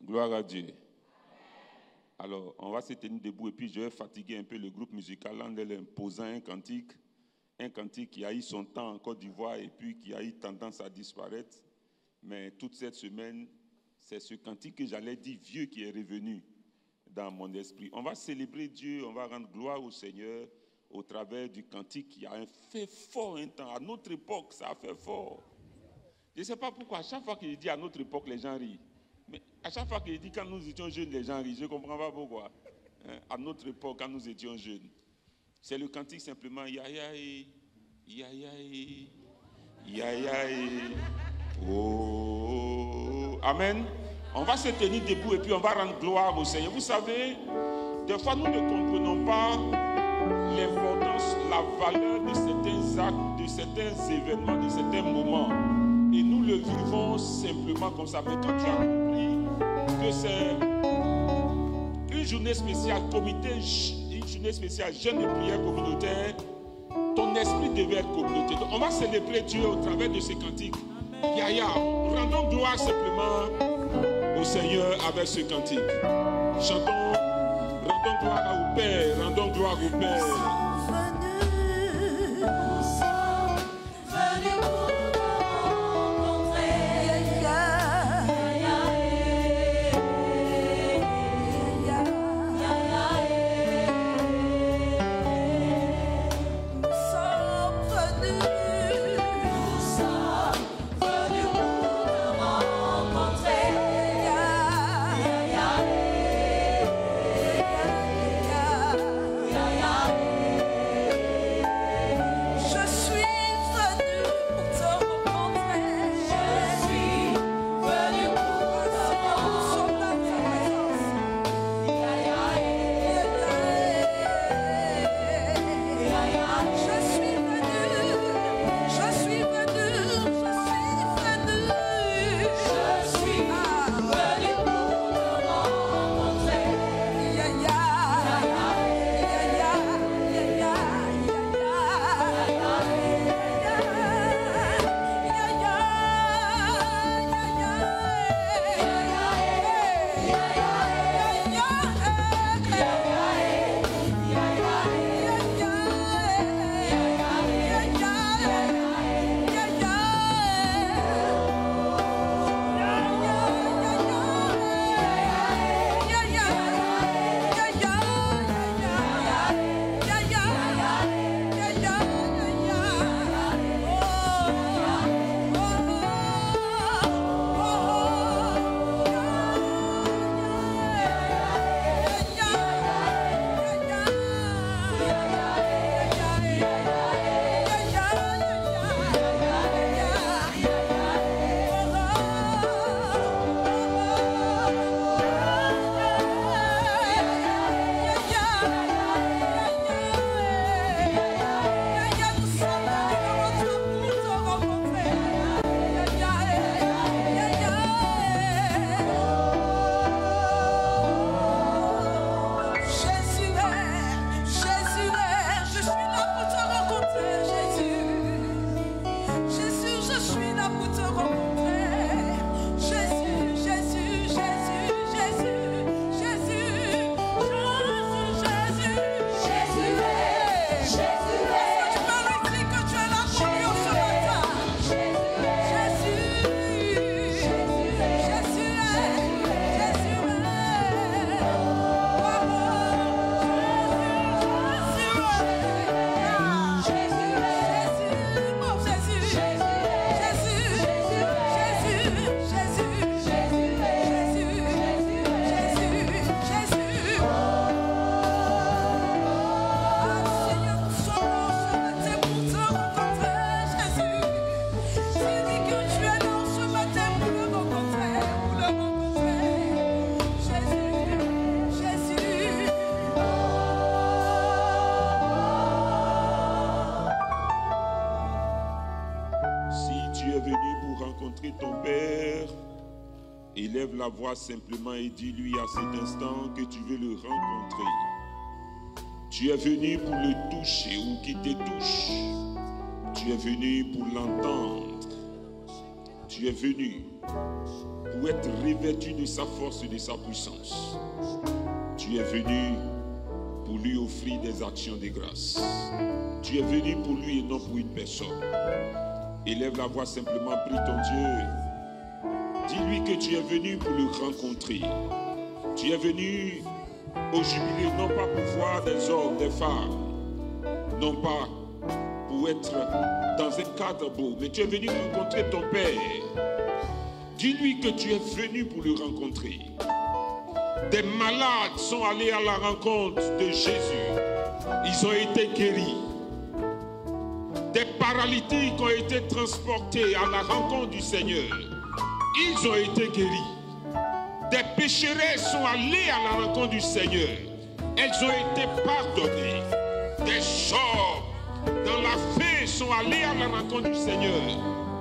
Gloire à Dieu. Alors, on va se tenir debout et puis je vais fatiguer un peu le groupe musical en leur imposant un cantique qui a eu son temps en Côte d'Ivoire et puis qui a eu tendance à disparaître. Mais toute cette semaine, c'est ce cantique que j'allais dire vieux qui est revenu dans mon esprit. On va célébrer Dieu, on va rendre gloire au Seigneur au travers du cantique qui a fait fort un temps. À notre époque, ça a fait fort. Je ne sais pas pourquoi, à chaque fois qu'il dit à notre époque, les gens rient. Mais à chaque fois qu'il dit quand nous étions jeunes, les gens rient. Je ne comprends pas pourquoi. À notre époque, quand nous étions jeunes. C'est le cantique simplement Yayaé, Yayaé, Yayaé. Oh, Amen. On va se tenir debout et puis on va rendre gloire au Seigneur. Vous savez, des fois nous ne comprenons pas l'importance, la valeur de certains actes, de certains événements, de certains moments. Et nous le vivons simplement comme ça. Mais quand tu as compris que c'est une journée spéciale, une journée spéciale jeûne de prière communautaire, ton esprit devait être communautaire. Donc on va célébrer Dieu au travers de ces cantiques. Yaya, rendons gloire simplement au Seigneur avec ce cantique. Chantons, rendons gloire au Père, rendons gloire au Père. La voix simplement et dis-lui à cet instant que tu veux le rencontrer. Tu es venu pour le toucher ou qu'il te touche. Tu es venu pour l'entendre. Tu es venu pour être revêtu de sa force et de sa puissance. Tu es venu pour lui offrir des actions de grâce. Tu es venu pour lui et non pour une personne. Élève la voix simplement, prie ton Dieu. Dis-lui que tu es venu pour le rencontrer. Tu es venu au jubilé, non pas pour voir des hommes, des femmes, non pas pour être dans un cadre beau, mais tu es venu rencontrer ton Père. Dis-lui que tu es venu pour le rencontrer. Des malades sont allés à la rencontre de Jésus. Ils ont été guéris. Des paralytiques ont été transportés à la rencontre du Seigneur. Ils ont été guéris. Des pécheresses sont allées à la rencontre du Seigneur. Elles ont été pardonnées. Des gens dans la faim sont allés à la rencontre du Seigneur,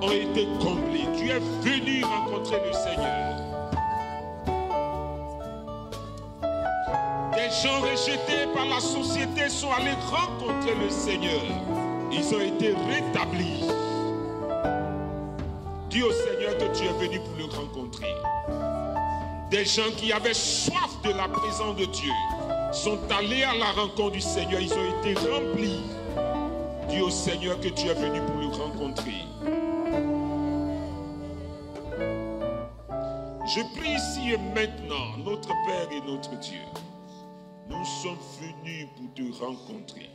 ont été comblés. Tu es venu rencontrer le Seigneur. Des gens rejetés par la société sont allés rencontrer le Seigneur. Ils ont été rétablis. Dis au Seigneur que tu es venu pour le rencontrer. Des gens qui avaient soif de la présence de Dieu sont allés à la rencontre du Seigneur. Ils ont été remplis. Dis au Seigneur que tu es venu pour le rencontrer. Je prie ici et maintenant, notre Père et notre Dieu. Nous sommes venus pour te rencontrer.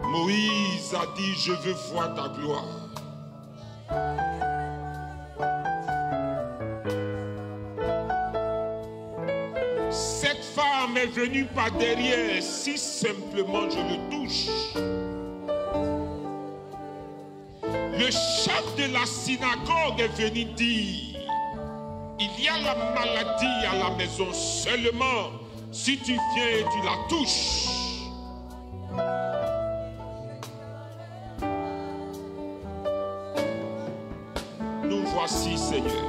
Moïse a dit, je veux voir ta gloire. Cette femme est venue par derrière, si simplement je le touche. Le chef de la synagogue est venu dire, il y a la maladie à la maison, seulement si tu viens et tu la touches. Nous voici, Seigneur.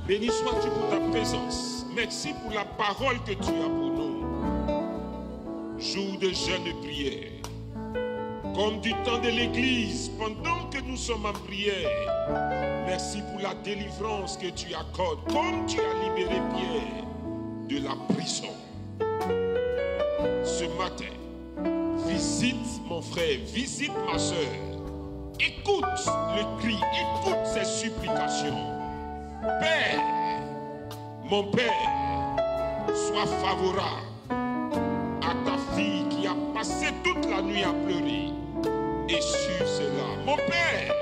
Béni sois-tu pour ta présence. Merci pour la parole que tu as pour nous. Jour de jeûne et prière. Comme du temps de l'église, pendant que nous sommes en prière. Merci pour la délivrance que tu accordes. Comme tu as libéré Pierre de la prison. Ce matin, visite mon frère, visite ma soeur. Écoute le cri, écoute ses supplications. Père, mon Père, sois favorable à ta fille qui a passé toute la nuit à pleurer. Et sur cela, mon Père,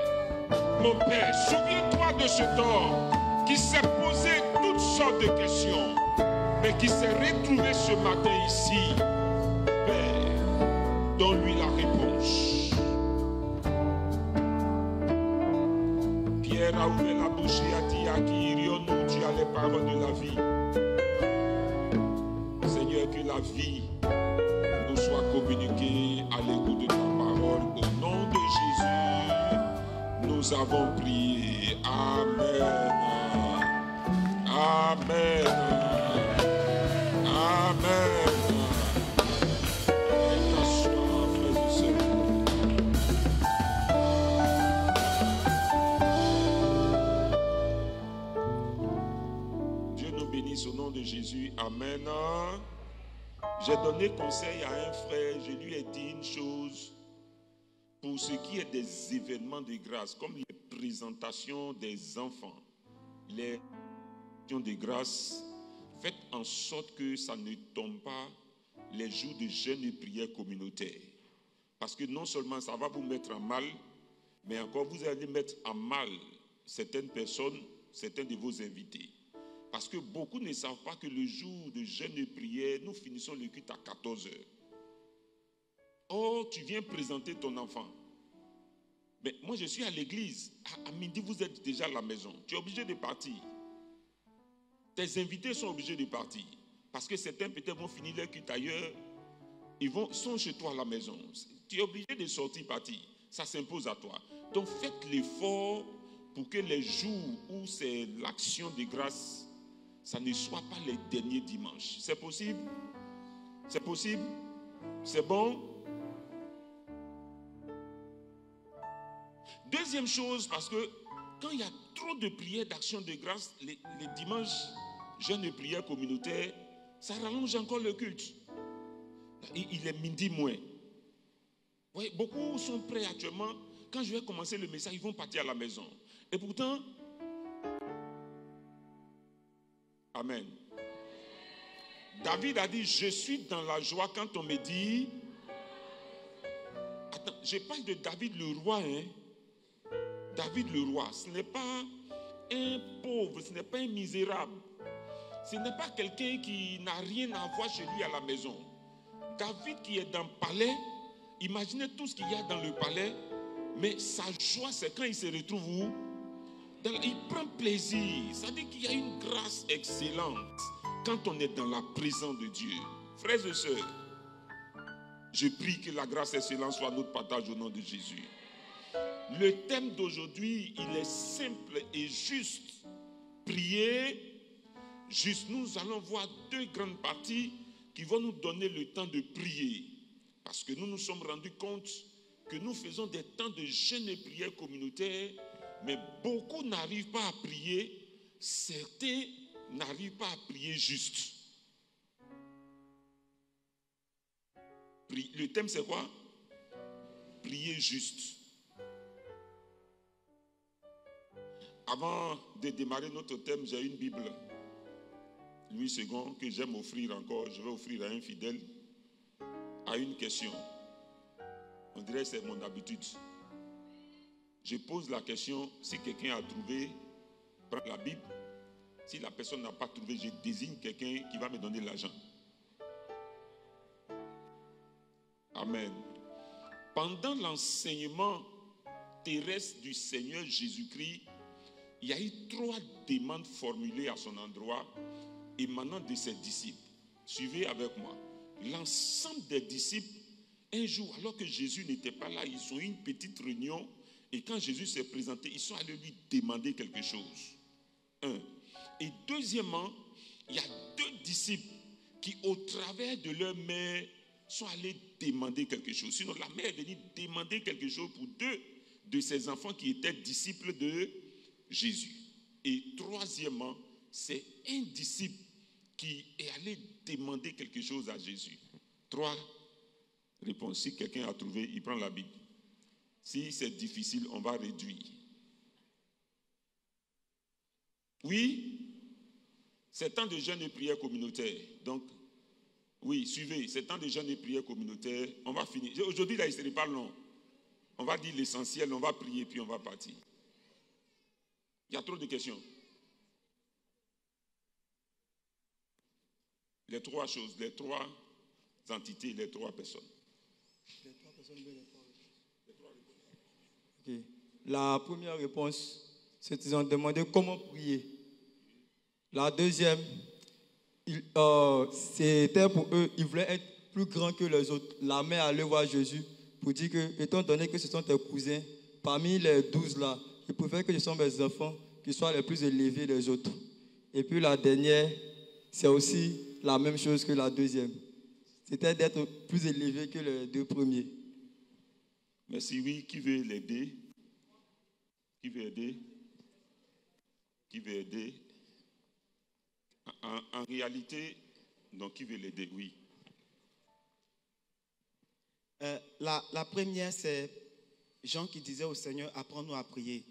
souviens-toi de cet homme qui s'est posé toutes sortes de questions, mais qui s'est retrouvé ce matin ici. Père, donne-lui la réponse. Pierre a ouvert la bouche et a dit, acquérions-nous, tu as les paroles de la vie. Seigneur, que la vie nous soit communiquée à l'écoute de ta parole. Au nom de Jésus, nous avons prié. Amen. Amen. Amen. Au nom de Jésus, amen. J'ai donné conseil à un frère, je lui ai dit une chose. Pour ce qui est des événements de grâce, comme les présentations des enfants, les actions de grâce, faites en sorte que ça ne tombe pas les jours de jeûne et prière communautaire. Parce que non seulement ça va vous mettre en mal, mais encore vous allez mettre en mal certaines personnes, certains de vos invités. Parce que beaucoup ne savent pas que le jour de jeûne et prière, nous finissons le culte à 14h. Or, tu viens présenter ton enfant. Mais moi, je suis à l'église. À midi, vous êtes déjà à la maison. Tu es obligé de partir. Tes invités sont obligés de partir. Parce que certains peut-être vont finir leur culte ailleurs. Ils sont chez toi à la maison. Tu es obligé de sortir, partir. Ça s'impose à toi. Donc, faites l'effort pour que les jours où c'est l'action de grâce, ça ne soit pas les derniers dimanches. C'est possible? C'est possible? C'est bon? Deuxième chose, parce que quand il y a trop de prières d'action de grâce, les dimanches, jeûne et prières communautaires, ça rallonge encore le culte. Il est midi moins. Oui, beaucoup sont prêts actuellement. Quand je vais commencer le message, ils vont partir à la maison. Et pourtant, amen. David a dit, je suis dans la joie quand on me dit... Attends, je parle de David le roi. David le roi, ce n'est pas un pauvre, ce n'est pas un misérable. Ce n'est pas quelqu'un qui n'a rien à voir chez lui à la maison. David qui est dans le palais, imaginez tout ce qu'il y a dans le palais, mais sa joie c'est quand il se retrouve où? Il prend plaisir. Ça dit qu'il y a une grâce excellente quand on est dans la présence de Dieu. Frères et sœurs, je prie que la grâce excellente soit notre partage au nom de Jésus. Le thème d'aujourd'hui, il est simple et juste. Prier juste. Nous allons voir deux grandes parties qui vont nous donner le temps de prier. Parce que nous nous sommes rendus compte que nous faisons des temps de jeûne et prière communautaire, mais beaucoup n'arrivent pas à prier. Certains n'arrivent pas à prier juste. Le thème c'est quoi? Prier juste. Avant de démarrer notre thème, j'ai une Bible, Louis II, que j'aime offrir encore. Je vais offrir à un fidèle, à une question. On dirait que c'est mon habitude. Je pose la question, si quelqu'un a trouvé, prends la Bible. Si la personne n'a pas trouvé, je désigne quelqu'un qui va me donner l'argent. Amen. Pendant l'enseignement terrestre du Seigneur Jésus-Christ, il y a eu 3 demandes formulées à son endroit émanant de ses disciples. Suivez avec moi. L'ensemble des disciples, un jour, alors que Jésus n'était pas là, ils ont eu une petite réunion et quand Jésus s'est présenté, ils sont allés lui demander quelque chose. 1. Et deuxièmement, il y a 2 disciples qui, au travers de leur mère, sont allés demander quelque chose. Sinon, la mère est venue demander quelque chose pour 2 de ses enfants qui étaient disciples de Jésus. Et troisièmement, c'est un disciple qui est allé demander quelque chose à Jésus. 3 réponses. Si quelqu'un a trouvé, il prend la Bible. Si c'est difficile, on va réduire. Oui, c'est temps de jeûne et prière communautaire. Donc, oui, suivez, c'est temps de jeûne et prière communautaire. On va finir. Aujourd'hui, là, il ne serait pas long. On va dire l'essentiel, on va prier, puis on va partir. Il y a trop de questions. Les 3 choses, les 3 entités, les 3 personnes. Les 3 personnes veulent les 3 réponses. Okay. La première réponse, c'est qu'ils ont demandé comment prier. La deuxième, c'était pour eux, ils voulaient être plus grands que les autres. La mère allait voir Jésus pour dire que, étant donné que ce sont tes cousins, parmi les 12 là, ils préfèrent que ce sont mes enfants qui soient les plus élevés des autres. Et puis la dernière, c'est aussi la même chose que la deuxième. C'était d'être plus élevé que les 2 premiers. Merci, oui. Qui veut l'aider? Qui veut aider? Qui veut aider? En réalité, donc qui veut l'aider? Oui. La première, c'est Jean qui disait au Seigneur, apprends-nous à prier.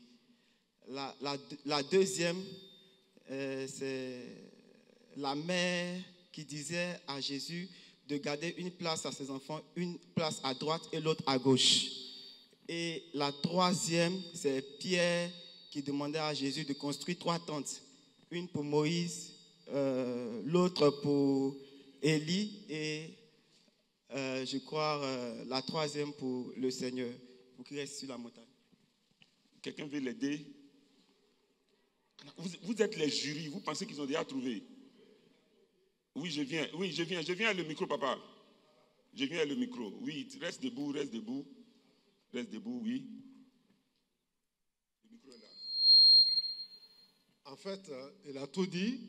La deuxième, c'est la mère qui disait à Jésus de garder une place à ses enfants, une place à droite et l'autre à gauche. Et la troisième, c'est Pierre qui demandait à Jésus de construire 3 tentes. Une pour Moïse, l'autre pour Élie et je crois la troisième pour le Seigneur, pour qu'il reste sur la montagne. Quelqu'un veut l'aider? Vous êtes les jurys, vous pensez qu'ils ont déjà trouvé? Oui, je viens à le micro, papa. Je viens à le micro. Oui, reste debout, oui. Le micro est là. En fait, il a tout dit,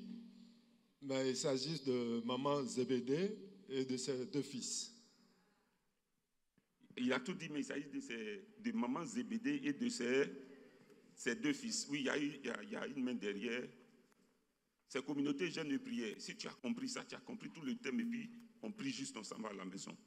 mais il s'agit de maman Zébédée et de ses 2 fils. Il a tout dit, mais il s'agit de maman Zébédée et de ses deux fils. Oui, il y a une main derrière. C'est communauté jeune de prière. Si tu as compris ça, tu as compris tout le thème et puis on prie juste, on s'en va à la maison.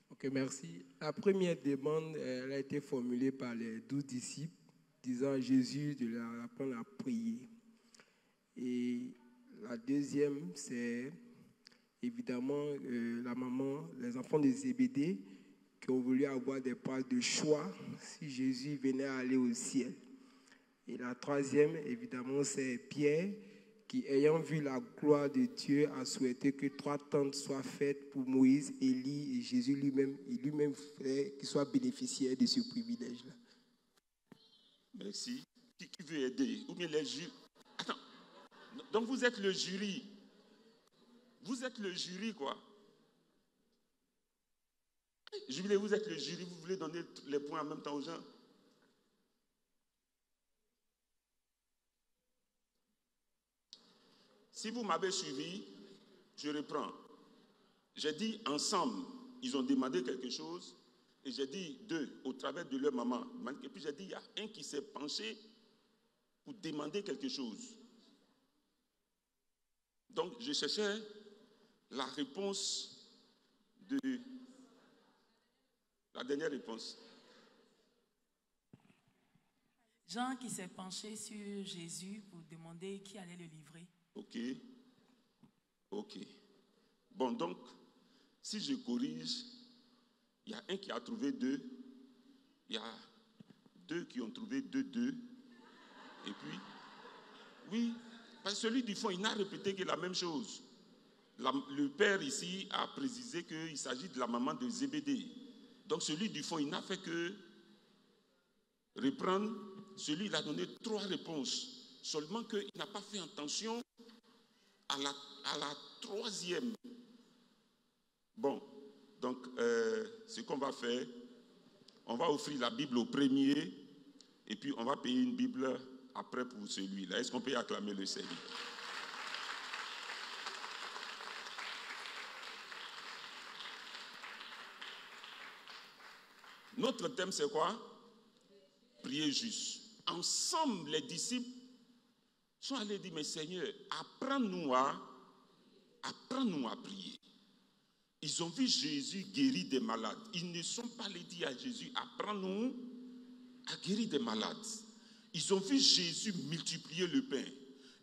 Ok, merci. La première demande, elle a été formulée par les 12 disciples, disant à Jésus de leur apprendre à prier. Et la deuxième, c'est évidemment la maman, les enfants de Zébédée, qui ont voulu avoir des parts de choix si Jésus venait à aller au ciel. Et la troisième, évidemment, c'est Pierre, qui, ayant vu la gloire de Dieu, a souhaité que 3 tentes soient faites pour Moïse, Élie et Jésus lui-même, et lui-même qu'il soit bénéficiaire de ce privilège-là. Merci. Qui veut aider? Ou bien les jurys? Attends. Donc vous êtes le jury. Vous êtes le jury, quoi. Jubilé, vous êtes le jury, vous voulez donner les points en même temps aux gens? Si vous m'avez suivi, je reprends. J'ai dit ensemble, ils ont demandé quelque chose, et j'ai dit deux, au travers de leur maman. Et puis j'ai dit, il y a un qui s'est penché pour demander quelque chose. Donc je cherchais la réponse de... La dernière réponse. Jean qui s'est penché sur Jésus pour demander qui allait le livrer. Ok. Bon, donc, si je corrige, il y a un qui a trouvé 2, il y a 2 qui ont trouvé 2, et puis, oui, parce que celui du fond, il n'a répété que la même chose. Le père ici a précisé qu'il s'agit de la maman de Zébédée. Donc celui du fond, il n'a fait que reprendre. Celui, il a donné 3 réponses. Seulement qu'il n'a pas fait attention à la 3e. Bon, donc ce qu'on va faire, on va offrir la Bible au premier et puis on va payer une Bible après pour celui-là. Est-ce qu'on peut acclamer le Seigneur? Notre thème, c'est quoi? Prier juste. Ensemble, les disciples sont allés dire, mais Seigneur, apprends-nous à prier. Ils ont vu Jésus guérir des malades. Ils ne sont pas allés dire à Jésus, apprends-nous à guérir des malades. Ils ont vu Jésus multiplier le pain.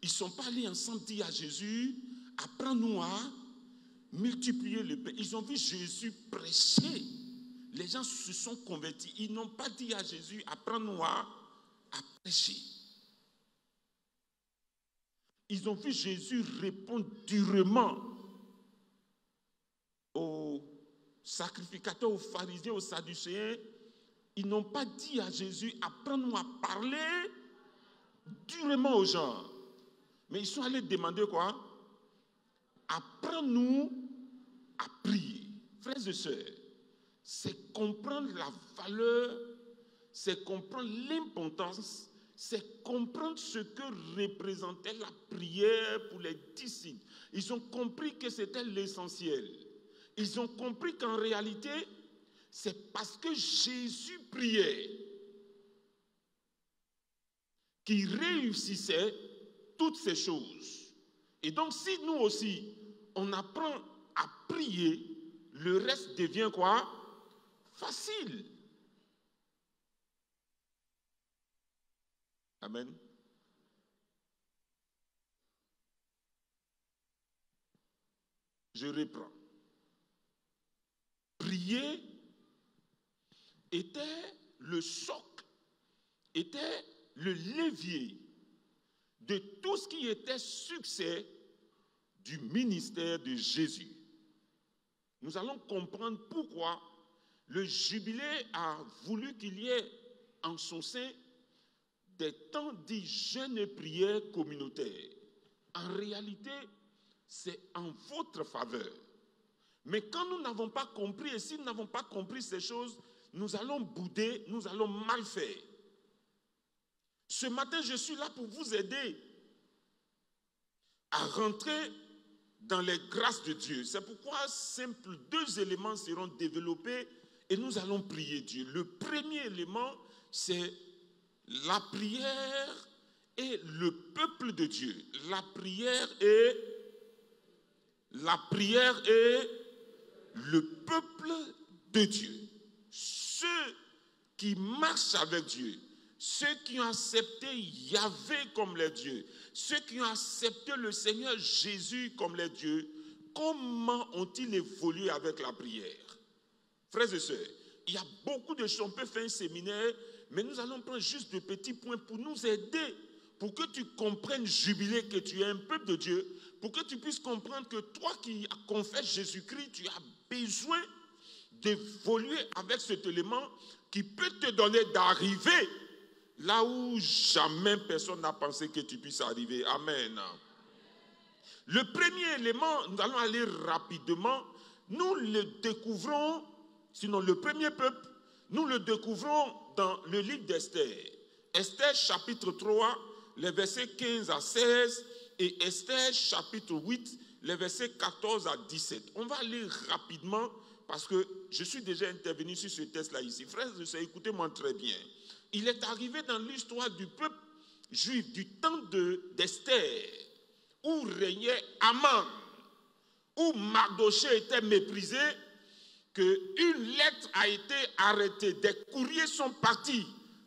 Ils ne sont pas allés ensemble dire à Jésus, apprends-nous à multiplier le pain. Ils ont vu Jésus prêcher. Les gens se sont convertis. Ils n'ont pas dit à Jésus, apprends-nous à prêcher. Ils ont vu Jésus répondre durement aux sacrificateurs, aux pharisiens, aux sadducéens. Ils n'ont pas dit à Jésus, apprends-nous à parler durement aux gens. Mais ils sont allés demander quoi? Apprends-nous à prier. Frères et sœurs, c'est comprendre la valeur, c'est comprendre l'importance, c'est comprendre ce que représentait la prière pour les disciples. Ils ont compris que c'était l'essentiel. Ils ont compris qu'en réalité, c'est parce que Jésus priait qu'il réussissait toutes ces choses. Et donc, si nous aussi, on apprend à prier, le reste devient quoi? Facile. Amen. Je reprends. Prier était le socle, était le levier de tout ce qui était succès du ministère de Jésus. Nous allons comprendre pourquoi le jubilé a voulu qu'il y ait en son sein des temps dits jeûnes et prières communautaires. En réalité, c'est en votre faveur. Mais quand nous n'avons pas compris, et si nous n'avons pas compris ces choses, nous allons bouder, nous allons mal faire. Ce matin, je suis là pour vous aider à rentrer dans les grâces de Dieu. C'est pourquoi simple 2 éléments seront développés et nous allons prier Dieu. Le premier élément, c'est la prière et le peuple de Dieu. La prière et le peuple de Dieu. Ceux qui marchent avec Dieu, ceux qui ont accepté Yahvé comme leur Dieu, ceux qui ont accepté le Seigneur Jésus comme leur Dieu, comment ont-ils évolué avec la prière? Frères et sœurs, il y a beaucoup de choses. On peut faire un séminaire, mais nous allons prendre juste de petits points pour nous aider, pour que tu comprennes, Jubilé, que tu es un peuple de Dieu, pour que tu puisses comprendre que toi qui confesses Jésus-Christ, tu as besoin d'évoluer avec cet élément qui peut te donner d'arriver là où jamais personne n'a pensé que tu puisses arriver. Amen. Le premier élément, nous allons aller rapidement, nous le découvrons, sinon le premier peuple, nous le découvrons dans le livre d'Esther. Esther chapitre 3, les versets 15 à 16 et Esther chapitre 8, les versets 14 à 17. On va aller rapidement parce que je suis déjà intervenu sur ce texte-là ici. Frères et sœurs, écoutez-moi très bien. Il est arrivé dans l'histoire du peuple juif du temps d'Esther, où régnait Aman, où Mardochée était méprisé, qu'une lettre a été arrêtée. Des courriers sont partis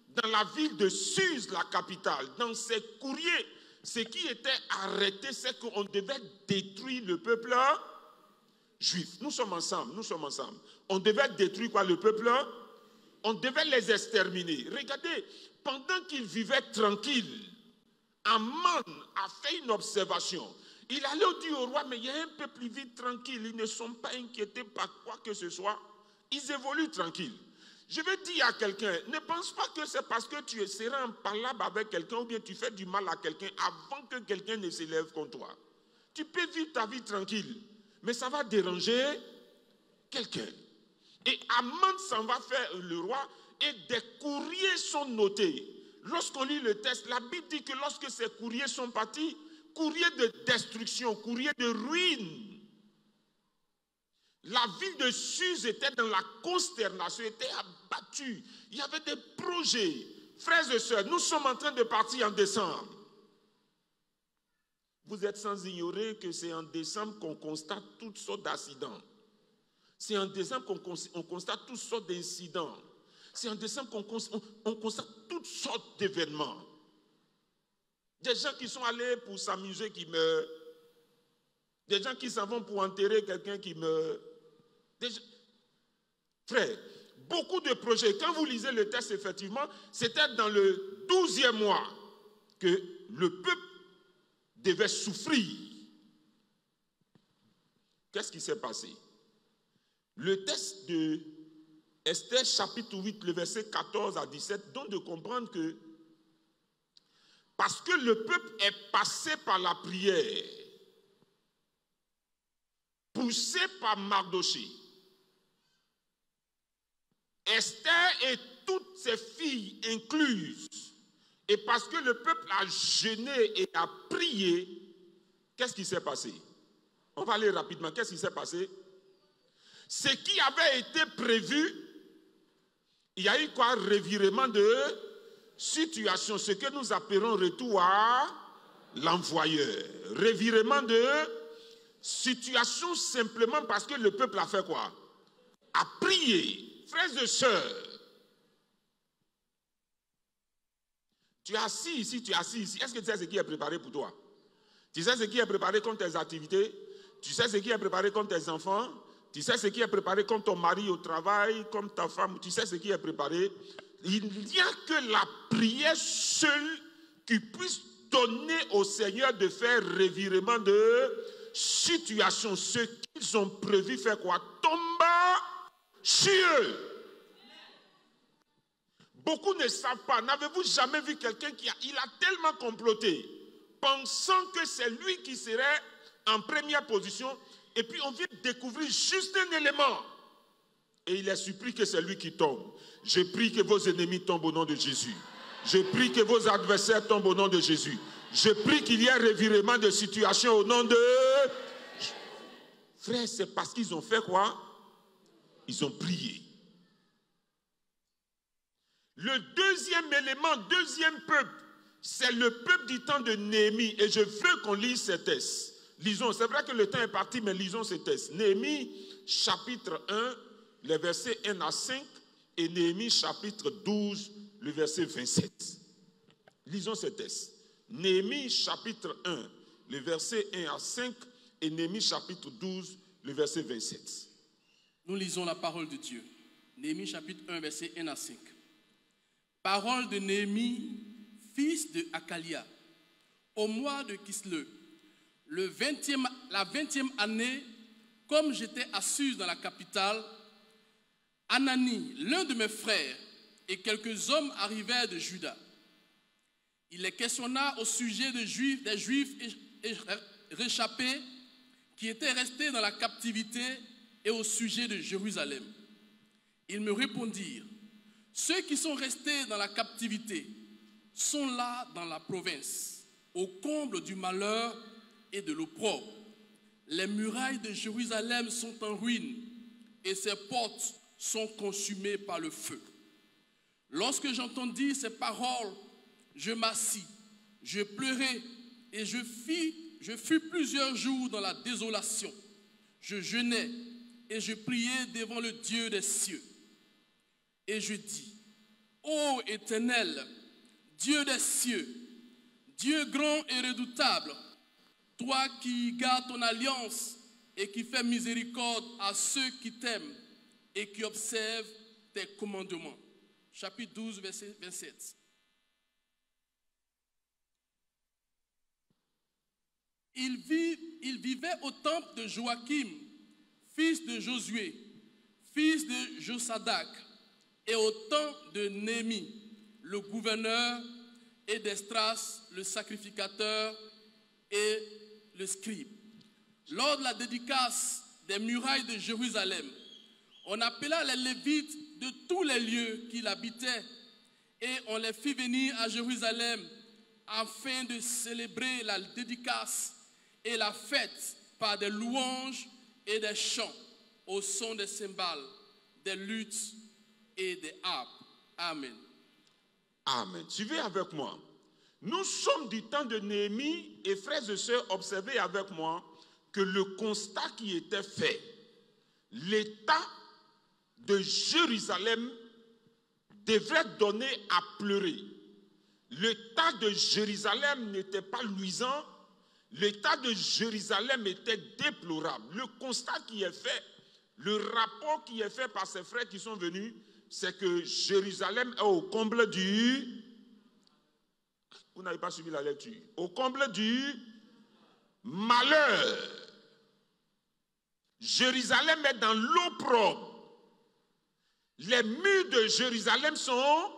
dans la ville de Suse, la capitale. Dans ces courriers, ce qui était arrêté, c'est qu'on devait détruire le peuple juif. Nous sommes ensemble. On devait détruire quoi, le peuple? On devait les exterminer. Regardez, pendant qu'ils vivaient tranquilles, Aman a fait une observation. Il allait dire au roi, mais il y a un peuple qui vit tranquille, ils ne sont pas inquiétés par quoi que ce soit. Ils évoluent tranquilles. Je vais dire à quelqu'un, ne pense pas que c'est parce que tu seras impalable avec quelqu'un ou bien tu fais du mal à quelqu'un avant que quelqu'un ne s'élève contre toi. Tu peux vivre ta vie tranquille, mais ça va déranger quelqu'un. Et Aman s'en va faire le roi et des courriers sont notés. Lorsqu'on lit le texte, la Bible dit que lorsque ces courriers sont partis, courriers de destruction, courriers de ruine. La ville de Suse était dans la consternation, était abattue. Il y avait des projets. Frères et sœurs, nous sommes en train de partir en décembre. Vous êtes sans ignorer que c'est en décembre qu'on constate toutes sortes d'accidents. C'est en décembre qu'on constate toutes sortes d'incidents. C'est en décembre qu'on constate toutes sortes d'événements. Des gens qui sont allés pour s'amuser qui meurent. Des gens qui s'en vont pour enterrer quelqu'un qui meurt. Frère, beaucoup de projets. Quand vous lisez le texte, effectivement, c'était dans le 12e mois que le peuple devait souffrir. Qu'est-ce qui s'est passé? Le texte de Esther chapitre 8, le verset 14 à 17, donne de comprendre que parce que le peuple est passé par la prière, poussé par Mardochée, Esther et toutes ses filles incluses, et parce que le peuple a jeûné et a prié, qu'est-ce qui s'est passé? On va aller rapidement. Qu'est-ce qui s'est passé? Ce qui avait été prévu, il y a eu quoi? Revirement de situation, ce que nous appelons retour à l'envoyeur. Revirement de situation simplement parce que le peuple a fait quoi? A prié. Frères et sœurs, tu es assis ici, Est-ce que tu sais ce qui est préparé pour toi? Tu sais ce qui est préparé comme tes activités? Tu sais ce qui est préparé comme tes enfants? Tu sais ce qui est préparé comme ton mari au travail, comme ta femme? Tu sais ce qui est préparé? Il n'y a que la prière seule qui puisse donner au Seigneur de faire revirement de situation. Ce qu'ils ont prévu faire quoi? Tomba sur eux. Beaucoup ne savent pas. N'avez-vous jamais vu quelqu'un qui a tellement comploté, pensant que c'est lui qui serait en première position, et puis on vient découvrir juste un élément, et il est surpris que c'est lui qui tombe. Je prie que vos ennemis tombent au nom de Jésus. Je prie que vos adversaires tombent au nom de Jésus. Je prie qu'il y ait un revirement de situation au nom de... Frère, c'est parce qu'ils ont fait quoi? Ils ont prié. Le deuxième élément, deuxième peuple, c'est le peuple du temps de Néhémie. Et je veux qu'on lise ces textes. Lisons, c'est vrai que le temps est parti, mais lisons ces textes. Néhémie, chapitre 1, les versets 1 à 5, et Néhémie, chapitre 12, le verset 27. Lisons ces textes. Néhémie, chapitre 1, les versets 1 à 5, et Néhémie, chapitre 12, le verset 27. Nous lisons la parole de Dieu. Néhémie, chapitre 1, verset 1 à 5. Parole de Néhémie, fils de Hakalia, au mois de Kisleu, la 20e année, comme j'étais à Suse dans la capitale, Anani, l'un de mes frères, et quelques hommes arrivèrent de Juda. Il les questionna au sujet des Juifs réchappés qui étaient restés dans la captivité et au sujet de Jérusalem. Ils me répondirent: ceux qui sont restés dans la captivité sont là dans la province, au comble du malheur et de l'opprobre. Les murailles de Jérusalem sont en ruine et ses portes sont consumées par le feu. Lorsque j'entendis ces paroles, je m'assis, je pleurai et je fus plusieurs jours dans la désolation. Je jeûnais et je priais devant le Dieu des cieux. Et je dis: ô Éternel, Dieu des cieux, Dieu grand et redoutable, toi qui gardes ton alliance et qui fais miséricorde à ceux qui t'aiment et qui observent tes commandements. Chapitre 12, verset 27. Il vivait au temple de Joachim, fils de Josué, fils de Josadac, et au temple de Néhémie, le gouverneur, et d'Estras, le sacrificateur, et le scribe. Lors de la dédicace des murailles de Jérusalem, on appela les Lévites de tous les lieux qu'ils habitaient et on les fit venir à Jérusalem afin de célébrer la dédicace et la fête par des louanges et des chants au son des cymbales, des luttes et des harpes. Amen. Amen. Suivez avec moi. Nous sommes du temps de Néhémie et frères et sœurs, observez avec moi que le constat qui était fait, l'état de Jérusalem devrait donner à pleurer. L'état de Jérusalem n'était pas luisant, l'état de Jérusalem était déplorable. Le constat qui est fait, le rapport qui est fait par ces frères qui sont venus, c'est que Jérusalem est au comble du... Vous n'avez pas suivi la lecture. Au comble du malheur. Jérusalem est dans l'opprobre. Les murs de Jérusalem sont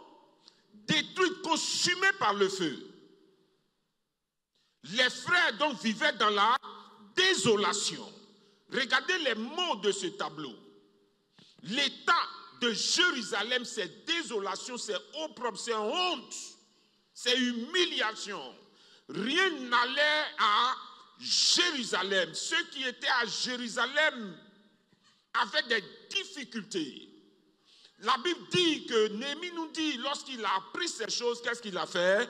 détruits, consumés par le feu. Les frères donc vivaient dans la désolation. Regardez les mots de ce tableau. L'état de Jérusalem, c'est désolation, c'est opprobre, c'est honte, c'est humiliation. Rien n'allait à Jérusalem. Ceux qui étaient à Jérusalem avaient des difficultés. La Bible dit que Néhémie nous dit, lorsqu'il a appris ces choses, qu'est-ce qu'il a fait?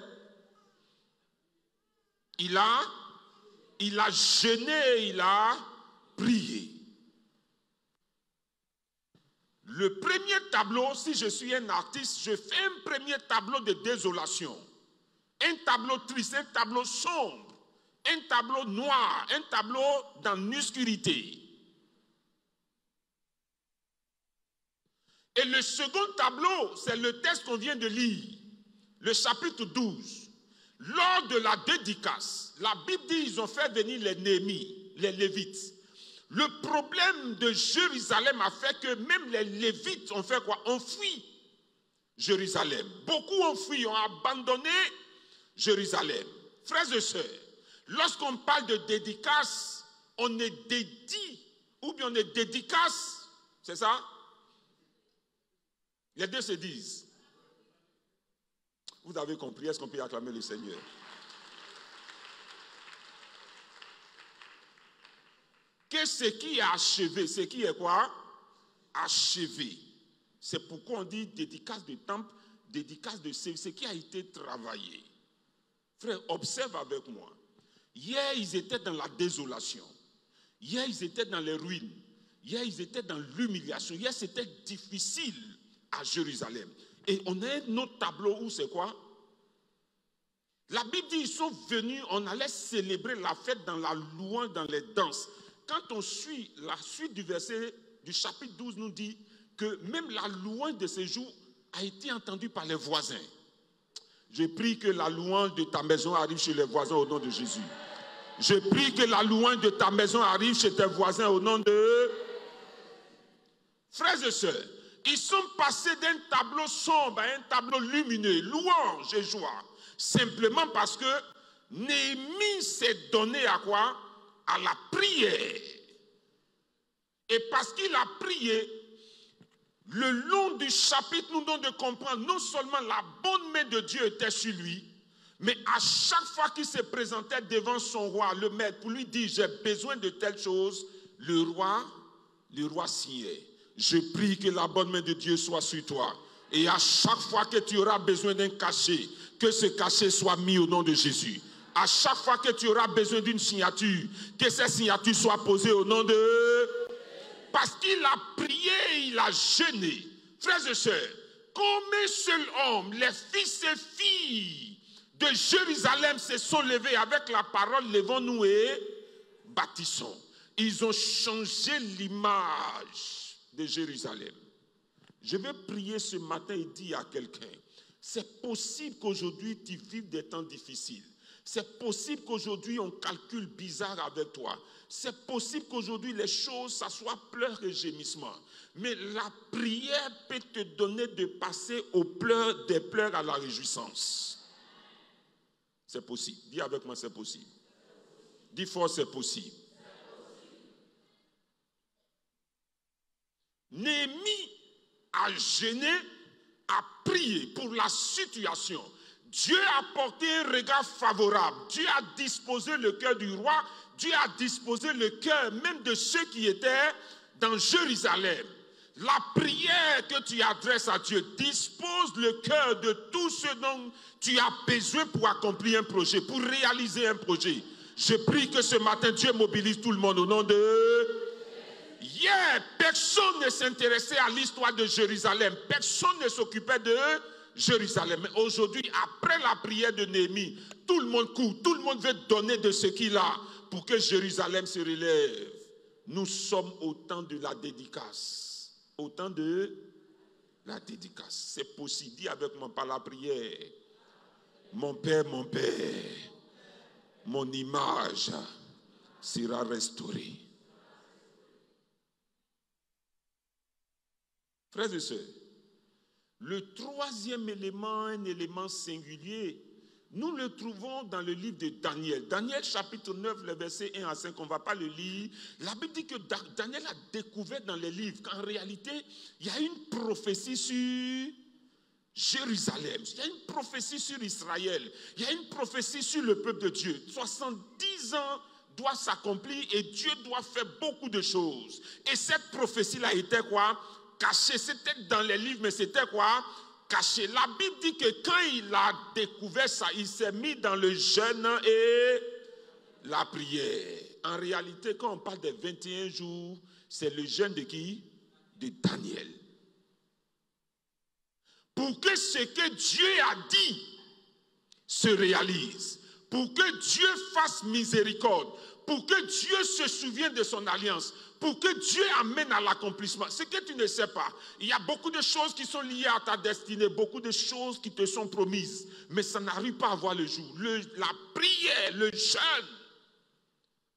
Il a jeûné, il a prié. Le premier tableau, si je suis un artiste, je fais un premier tableau de désolation. Un tableau triste, un tableau sombre, un tableau noir, un tableau dans l'obscurité. Et le second tableau, c'est le texte qu'on vient de lire, le chapitre 12. Lors de la dédicace, la Bible dit qu'ils ont fait venir les Néhémie, les Lévites. Le problème de Jérusalem a fait que même les Lévites ont fait quoi? Ont fui Jérusalem. Beaucoup ont fui, ont abandonné Jérusalem. Frères et sœurs, lorsqu'on parle de dédicace, on est dédié ou bien on est dédicace, c'est ça? Les deux se disent. Vous avez compris, est-ce qu'on peut acclamer le Seigneur? que ce qui est achevé, ce qui est quoi? Achevé. C'est pourquoi on dit dédicace de temple, dédicace de ce qui a été travaillé. Frère, observe avec moi. Hier, ils étaient dans la désolation. Hier, ils étaient dans les ruines. Hier, ils étaient dans l'humiliation. Hier, c'était difficile à Jérusalem. Et on a un autre tableau où c'est quoi? La Bible dit, ils sont venus, on allait célébrer la fête dans la louange, dans les danses. Quand on suit la suite du verset du chapitre 12 nous dit que même la louange de ce jour a été entendue par les voisins. Je prie que la louange de ta maison arrive chez les voisins au nom de Jésus. Je prie que la louange de ta maison arrive chez tes voisins au nom de... Frères et sœurs, ils sont passés d'un tableau sombre à un tableau lumineux, louange et joie. Simplement parce que Néhémie s'est donné à quoi? À la prière. Et parce qu'il a prié, le long du chapitre nous donne de comprendre non seulement la bonne main de Dieu était sur lui, mais à chaque fois qu'il se présentait devant son roi, le maître, pour lui dire j'ai besoin de telle chose, le roi signait. Je prie que la bonne main de Dieu soit sur toi. Et à chaque fois que tu auras besoin d'un cachet, que ce cachet soit mis au nom de Jésus. À chaque fois que tu auras besoin d'une signature, que cette signature soit posée au nom de... Parce qu'il a prié, il a jeûné. Frères et sœurs, comme un seul homme, les fils et filles de Jérusalem se sont levés avec la parole, levons-nous et bâtissons. Ils ont changé l'image de Jérusalem. Je vais prier ce matin et dire à quelqu'un, c'est possible qu'aujourd'hui tu vives des temps difficiles. C'est possible qu'aujourd'hui on calcule bizarre avec toi. C'est possible qu'aujourd'hui les choses, ça soit pleurs et gémissements. Mais la prière peut te donner de passer des pleurs à la réjouissance. C'est possible. Dis avec moi, c'est possible. Dis fort, c'est possible. Néhémie a jeûné, a prié pour la situation. Dieu a porté un regard favorable. Dieu a disposé le cœur du roi. Dieu a disposé le cœur même de ceux qui étaient dans Jérusalem. La prière que tu adresses à Dieu dispose le cœur de tout ce dont tu as besoin pour accomplir un projet, pour réaliser un projet. Je prie que ce matin, Dieu mobilise tout le monde au nom de... Hier, personne ne s'intéressait à l'histoire de Jérusalem. Personne ne s'occupait de Jérusalem. Mais aujourd'hui, après la prière de Néhémie, tout le monde court, tout le monde veut donner de ce qu'il a pour que Jérusalem se relève. Nous sommes au temps de la dédicace. Au temps de la dédicace. C'est possible. Dis avec moi par la prière. Mon Père, mon image sera restaurée. Frères et sœurs, le troisième élément, un élément singulier, nous le trouvons dans le livre de Daniel. Daniel chapitre 9, les versets 1 à 5, on ne va pas le lire. La Bible dit que Daniel a découvert dans les livres qu'en réalité, il y a une prophétie sur Jérusalem, il y a une prophétie sur Israël, il y a une prophétie sur le peuple de Dieu. 70 ans doit s'accomplir et Dieu doit faire beaucoup de choses. Et cette prophétie-là était quoi? Caché, c'était dans les livres, mais c'était quoi? Caché. La Bible dit que quand il a découvert ça, il s'est mis dans le jeûne et la prière. En réalité, quand on parle des 21 jours, c'est le jeûne de qui? De Daniel. Pour que ce que Dieu a dit se réalise, pour que Dieu fasse miséricorde, pour que Dieu se souvienne de son alliance, pour que Dieu amène à l'accomplissement. Ce que tu ne sais pas, il y a beaucoup de choses qui sont liées à ta destinée, beaucoup de choses qui te sont promises, mais ça n'arrive pas à voir le jour. La prière, le jeûne,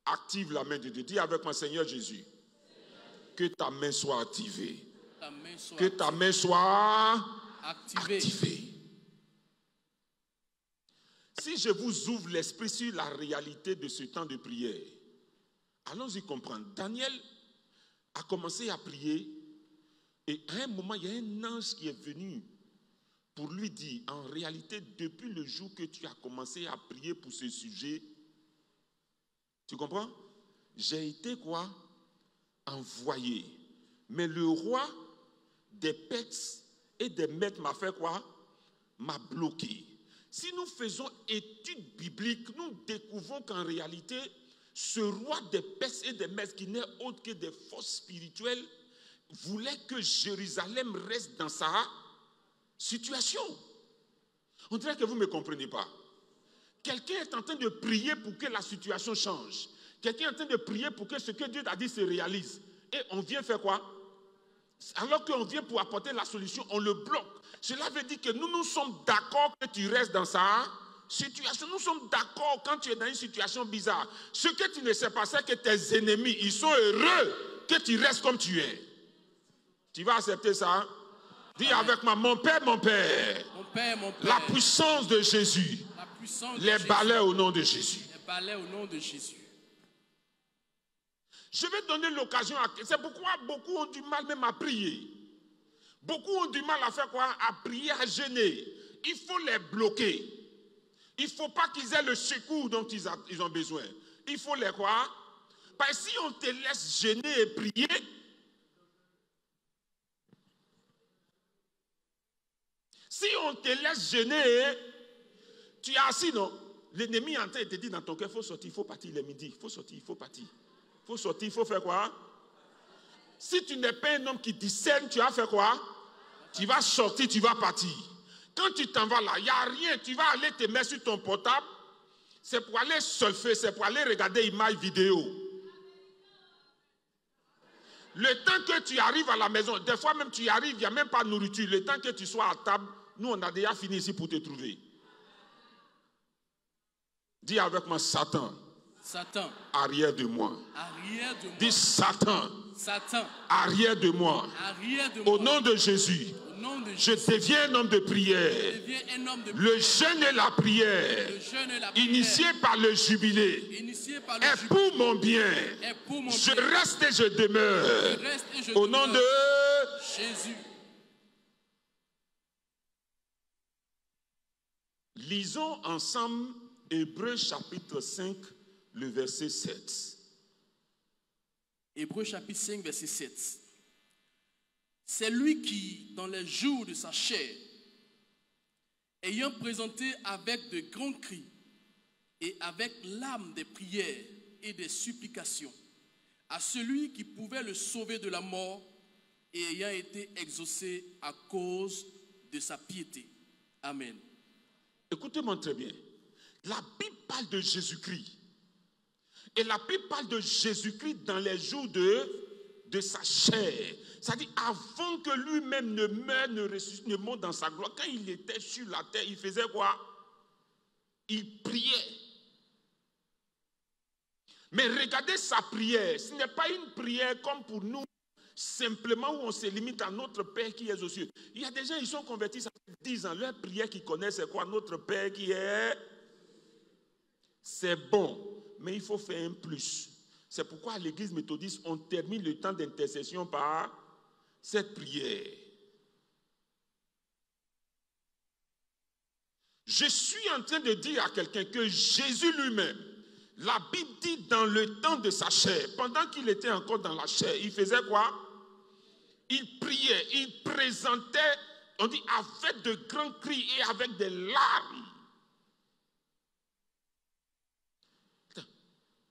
active la main de Dieu. Dis avec moi, Seigneur Jésus, que ta main soit activée. Que ta main soit activée. Si je vous ouvre l'esprit sur la réalité de ce temps de prière, allons-y comprendre. Daniel a commencé à prier et à un moment, il y a un ange qui est venu pour lui dire, en réalité, depuis le jour que tu as commencé à prier pour ce sujet, tu comprends? j'ai été quoi? Envoyé. Mais le roi des Perses et des Mèdes m'a fait quoi? M'a bloqué. Si nous faisons étude biblique, nous découvrons qu'en réalité, ce roi des Perses et des Mèdes, qui n'est autre que des forces spirituelles, voulait que Jérusalem reste dans sa situation. On dirait que vous ne me comprenez pas. Quelqu'un est en train de prier pour que la situation change. Quelqu'un est en train de prier pour que ce que Dieu a dit se réalise. Et on vient faire quoi? Alors qu'on vient pour apporter la solution, on le bloque. Cela veut dire que nous sommes d'accord que tu restes dans sa situation. Nous sommes d'accord quand tu es dans une situation bizarre. Ce que tu ne sais pas, c'est que tes ennemis, ils sont heureux que tu restes comme tu es. Tu vas accepter ça? Dis avec moi, mon Père, mon Père. Mon Père, mon Père. La puissance de Jésus. La puissance de Les Jésus. balais au nom de Jésus. Les balais au nom de Jésus. Je vais donner l'occasion à... C'est pourquoi beaucoup ont du mal même à prier. Beaucoup ont du mal à faire quoi? À prier, à jeûner. Il faut les bloquer. Il ne faut pas qu'ils aient le secours dont ils ont besoin. Il faut les quoi? Parce que si on te laisse jeûner et prier, si on te laisse jeûner, tu es assis, non? L'ennemi est en train de te dire dans ton cœur, il faut sortir, il faut partir le midi, il faut sortir, il faut partir. Il faut sortir, il faut faire quoi? Si tu n'es pas un homme qui discerne, tu vas faire quoi? Tu vas sortir, tu vas partir. Quand tu t'en vas là, il n'y a rien, tu vas aller te mettre sur ton portable, c'est pour aller surfer, c'est pour aller regarder images vidéo. Le temps que tu arrives à la maison, des fois même tu y arrives, il n'y a même pas de nourriture. Le temps que tu sois à table, nous on a déjà fini ici pour te trouver. Dis avec moi, Satan. Satan. Arrière de moi. Arrière de moi. Dis Satan. Satan. Arrière de moi. Arrière de Au moi. nom de Jésus. Au nom de Je Jésus. deviens un homme de prière. Je deviens un homme de prière. Le jeûne et la prière, Le jeûne et la prière. initié par le jubilé, Initié par le est jubilé. pour mon bien. Est pour mon Je bien. reste et je demeure. Je reste et je Au nom demeure. de Jésus. Lisons ensemble Hébreux chapitre 5, le verset 7. Hébreux chapitre 5, verset 7. C'est lui qui, dans les jours de sa chair, ayant présenté avec de grands cris et avec l'âme des prières et des supplications à celui qui pouvait le sauver de la mort et ayant été exaucé à cause de sa piété. Amen. Écoutez-moi très bien. La Bible parle de Jésus-Christ. Et la Bible parle de Jésus-Christ dans les jours de sa chair. C'est-à-dire avant que lui-même ne meure, ne ressuscite, ne monte dans sa gloire. Quand il était sur la terre, il faisait quoi? Il priait. Mais regardez sa prière. Ce n'est pas une prière comme pour nous, simplement où on se limite à notre Père qui est aux cieux. Il y a des gens, ils sont convertis, ça fait 10 ans. Leur prière qu'ils connaissent, c'est quoi? Notre Père qui est... C'est bon, mais il faut faire un plus. C'est pourquoi à l'église méthodiste, on termine le temps d'intercession par cette prière. Je suis en train de dire à quelqu'un que Jésus lui-même, la Bible dit dans le temps de sa chair, pendant qu'il était encore dans la chair, il faisait quoi? Il priait, il présentait, on dit avec de grands cris et avec des larmes.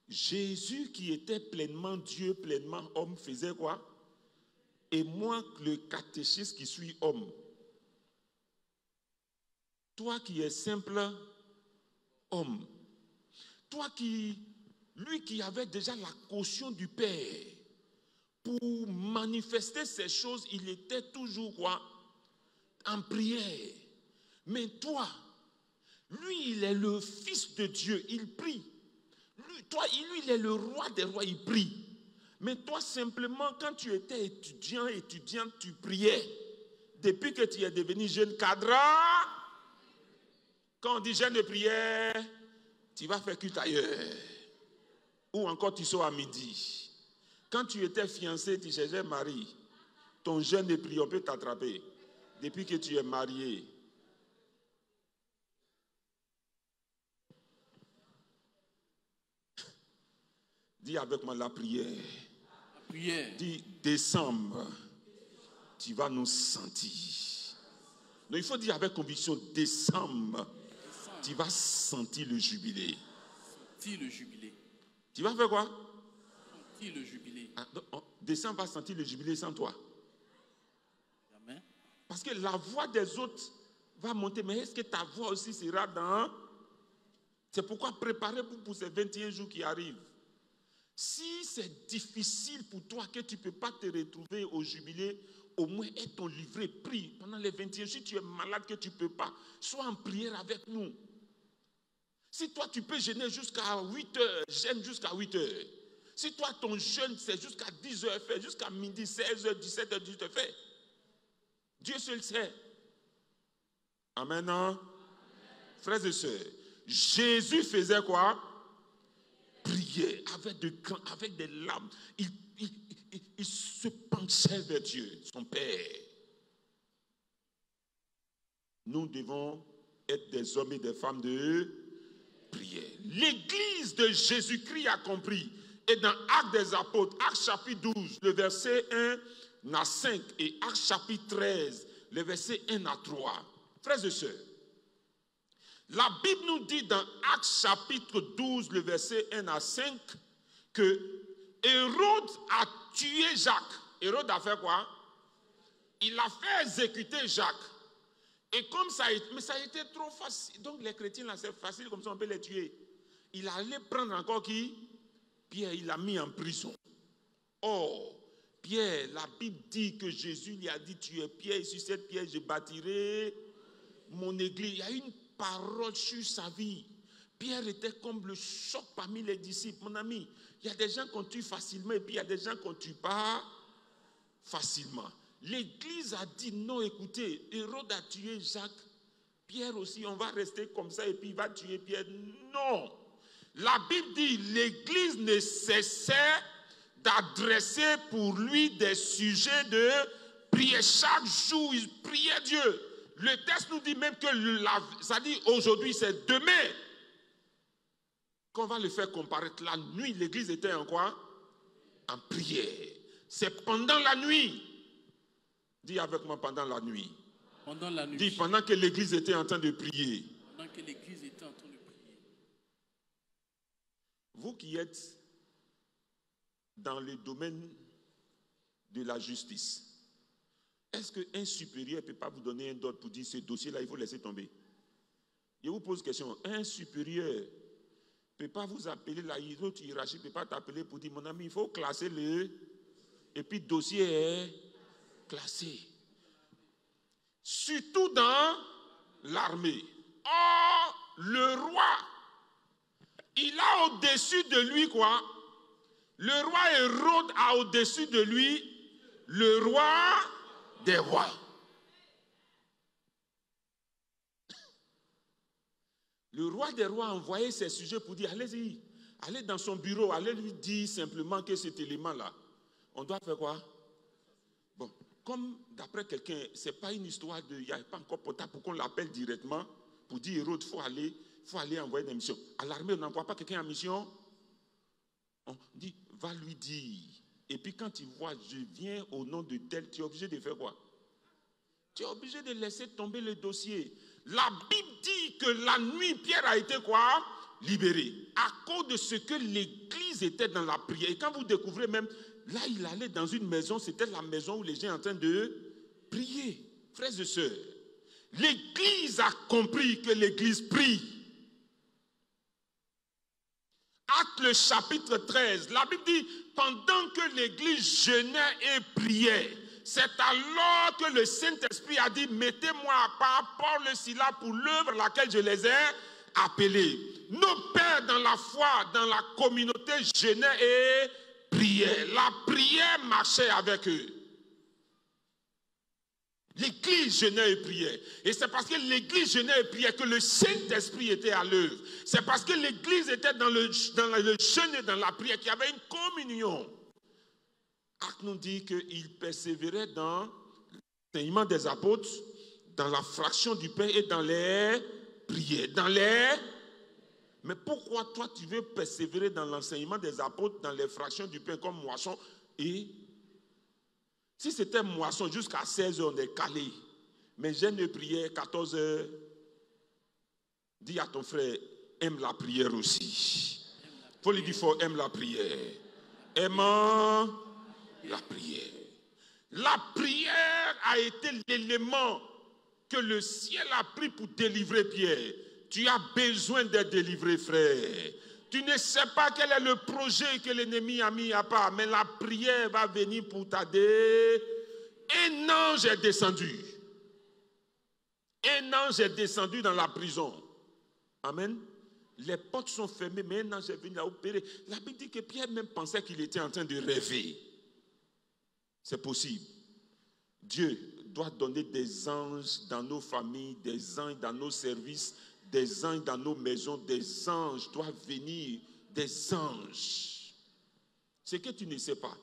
Jésus qui était pleinement Dieu, pleinement homme, faisait quoi? Et moi, le catéchiste qui suis homme, toi qui es simple homme, toi qui, lui qui avait déjà la caution du Père, pour manifester ces choses, il était toujours quoi? En prière. Mais toi, lui, il est le Fils de Dieu, il prie. Lui, il est le roi des rois, il prie. Mais toi, simplement, quand tu étais étudiante, tu priais. Depuis que tu es devenu jeune cadre, quand on dit jeune de prière, tu vas faire culte ailleurs. Ou encore tu sors à midi. Quand tu étais fiancé, tu cherchais mari. Ton jeûne de prière, on peut t'attraper. Depuis que tu es marié. Dis avec moi la prière. La prière. Dis décembre, tu vas nous sentir. Donc il faut dire avec conviction, décembre, tu vas sentir le jubilé. Sentir le jubilé. Tu vas faire quoi? Sentir le jubilé. Ah, donc, décembre va sentir le jubilé sans toi. Amen. Parce que la voix des autres va monter, mais est-ce que ta voix aussi sera dans... C'est pourquoi préparez-vous pour ces 21 jours qui arrivent. Si c'est difficile pour toi que tu ne peux pas te retrouver au jubilé, au moins aie ton livret, prie pendant les 21 jours. Si tu es malade que tu ne peux pas, sois en prière avec nous. Si toi tu peux jeûner jusqu'à 8 heures, jeûne jusqu'à 8 heures. Si toi ton jeûne c'est jusqu'à 10 heures, fais jusqu'à midi, 16 heures, 17 heures, 18 heures, fais. Dieu seul sait. Amen. Amen. Frères et sœurs, Jésus faisait quoi? Prier avec des larmes. Il se penchait vers Dieu, son Père. Nous devons être des hommes et des femmes de prière. L'Église de Jésus-Christ a compris. Et dans Actes des Apôtres, Actes chapitre 12, le verset 1 à 5, et Actes chapitre 13, le verset 1 à 3. Frères et sœurs, la Bible nous dit dans Actes chapitre 12, le verset 1 à 5, que Hérode a tué Jacques. Hérode a fait quoi? Il a fait exécuter Jacques. Et comme ça a été, mais ça a été trop facile. Donc les chrétiens, là, c'est facile, comme ça on peut les tuer. Il allait prendre encore qui? Pierre, il l'a mis en prison. Or, Pierre, la Bible dit que Jésus lui a dit, tu es Pierre, et sur cette pierre, je bâtirai mon église. Il y a une parole sur sa vie. Pierre était comme le choc parmi les disciples. Mon ami, il y a des gens qu'on tue facilement, et puis il y a des gens qu'on ne tue pas facilement. L'Église a dit non, écoutez, Hérode a tué Jacques, Pierre aussi, on va rester comme ça et puis il va tuer Pierre. Non. La Bible dit, l'Église ne cessait d'adresser pour lui des sujets de prière. Chaque jour, il priait Dieu. Le texte nous dit même que, ça dit aujourd'hui, c'est demain qu'on va le faire comparaître. La nuit, l'Église était en quoi? En prière. C'est pendant la nuit. Dis avec moi, pendant la nuit. Pendant la nuit. Dis pendant que l'Église était en train de prier. Pendant que l'Église était en train de prier. Vous qui êtes dans le domaine de la justice, est-ce qu'un supérieur ne peut pas vous donner un ordre pour dire ce dossier-là, il faut laisser tomber? Je vous pose une question. Un supérieur ne peut pas vous appeler, la hiérarchie ne peut pas t'appeler pour dire, mon ami, il faut classer le... Et puis, le dossier est classé. Surtout dans l'armée. Or, le roi, il a au-dessus de lui quoi? Le roi Hérode a au-dessus de lui le roi des rois. Le roi des rois a envoyé ses sujets pour dire, allez-y, allez dans son bureau, allez lui dire simplement que cet élément-là, on doit faire quoi? Bon, comme d'après quelqu'un, ce n'est pas une histoire de, il n'y a pas encore potable pour qu'on l'appelle directement, pour dire Hérode, il faut aller envoyer des missions. À l'armée, on n'envoie pas quelqu'un en mission. On dit, va lui dire. Et puis quand tu vois, je viens au nom de tel, tu es obligé de faire quoi? Tu es obligé de laisser tomber le dossier. La Bible dit que la nuit, Pierre a été quoi? Libéré. À cause de ce que l'Église était dans la prière. Et quand vous découvrez même, là il allait dans une maison, c'était la maison où les gens étaient en train de prier. Frères et sœurs, l'Église a compris que l'Église prie. Acte le chapitre 13, la Bible dit, pendant que l'Église jeûnait et priait, c'est alors que le Saint-Esprit a dit, mettez-moi à part Paul et Silas pour l'œuvre à laquelle je les ai appelés. Nos pères dans la foi, dans la communauté jeûnaient et priaient. La prière marchait avec eux. L'Église jeûnait et priait. Et c'est parce que l'Église jeûnait et priait que le Saint-Esprit était à l'œuvre. C'est parce que l'Église était dans le jeûne et dans la prière qu'il y avait une communion. Acte nous dit qu'il persévérait dans l'enseignement des apôtres, dans la fraction du pain et dans les prières. Mais pourquoi toi, tu veux persévérer dans l'enseignement des apôtres, dans les fractions du pain comme moisson? Et si c'était moisson jusqu'à 16h, on est calé. Mais jeûne et prière, 14h, dis à ton frère, aime la prière aussi. Il faut lui dire fort, aime la prière. Aimant la prière. La prière a été l'élément que le ciel a pris pour délivrer Pierre. Tu as besoin d'être délivré, frère. Tu ne sais pas quel est le projet que l'ennemi a mis à part, mais la prière va venir pour t'aider. Un ange est descendu. Un ange est descendu dans la prison. Amen. Les portes sont fermées, mais un ange est venu à opérer. La Bible dit que Pierre même pensait qu'il était en train de rêver. C'est possible. Dieu doit donner des anges dans nos familles, des anges dans nos services, des anges dans nos maisons, des anges doivent venir, des anges. Ce que tu ne sais pas,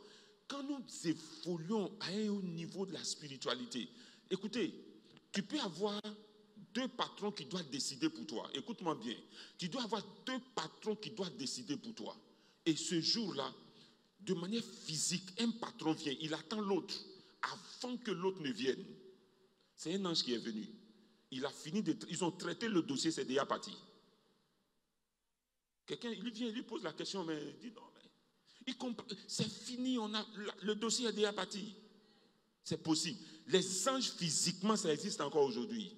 quand nous évoluons à un haut niveau de la spiritualité, écoutez, tu peux avoir 2 patrons qui doivent décider pour toi. Écoute-moi bien. Tu dois avoir 2 patrons qui doivent décider pour toi. Et ce jour-là, de manière physique, un patron vient, il attend l'autre avant que l'autre ne vienne. C'est un ange qui est venu. Il a fini ils ont traité le dossier, c'est déjà parti. Quelqu'un, il vient, il lui pose la question, mais il dit non, mais c'est fini, le dossier est déjà parti. C'est possible. Les anges physiquement, ça existe encore aujourd'hui.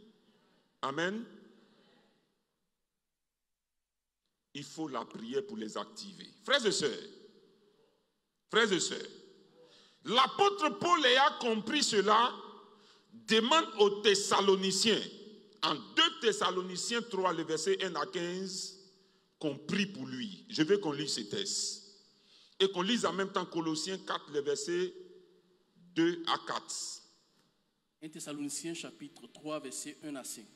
Amen. Il faut la prière pour les activer. Frères et sœurs, l'apôtre Paul ayant compris cela, demande aux Thessaloniciens, en 2 Thessaloniciens 3, le verset 1 à 15, qu'on prie pour lui. Je veux qu'on lise ces textes. Et qu'on lise en même temps Colossiens 4, le verset 2 à 4. 1 Thessaloniciens chapitre 3, verset 1 à 5.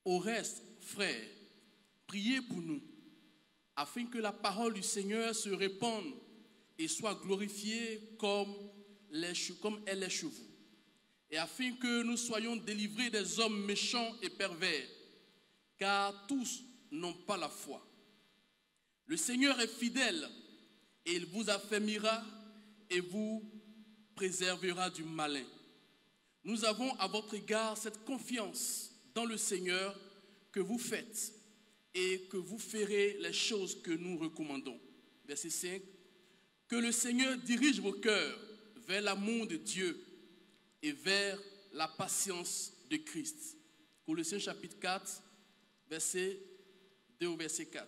Au reste, frères, priez pour nous, afin que la parole du Seigneur se répande et soit glorifiée comme elle est chez vous, et afin que nous soyons délivrés des hommes méchants et pervers, car tous n'ont pas la foi. Le Seigneur est fidèle, et il vous affermira et vous préservera du malin. Nous avons à votre égard cette confiance dans le Seigneur que vous faites et que vous ferez les choses que nous recommandons. Verset 5. Que le Seigneur dirige vos cœurs vers l'amour de Dieu et vers la patience de Christ. Colossiens chapitre 4, verset 2 au verset 4.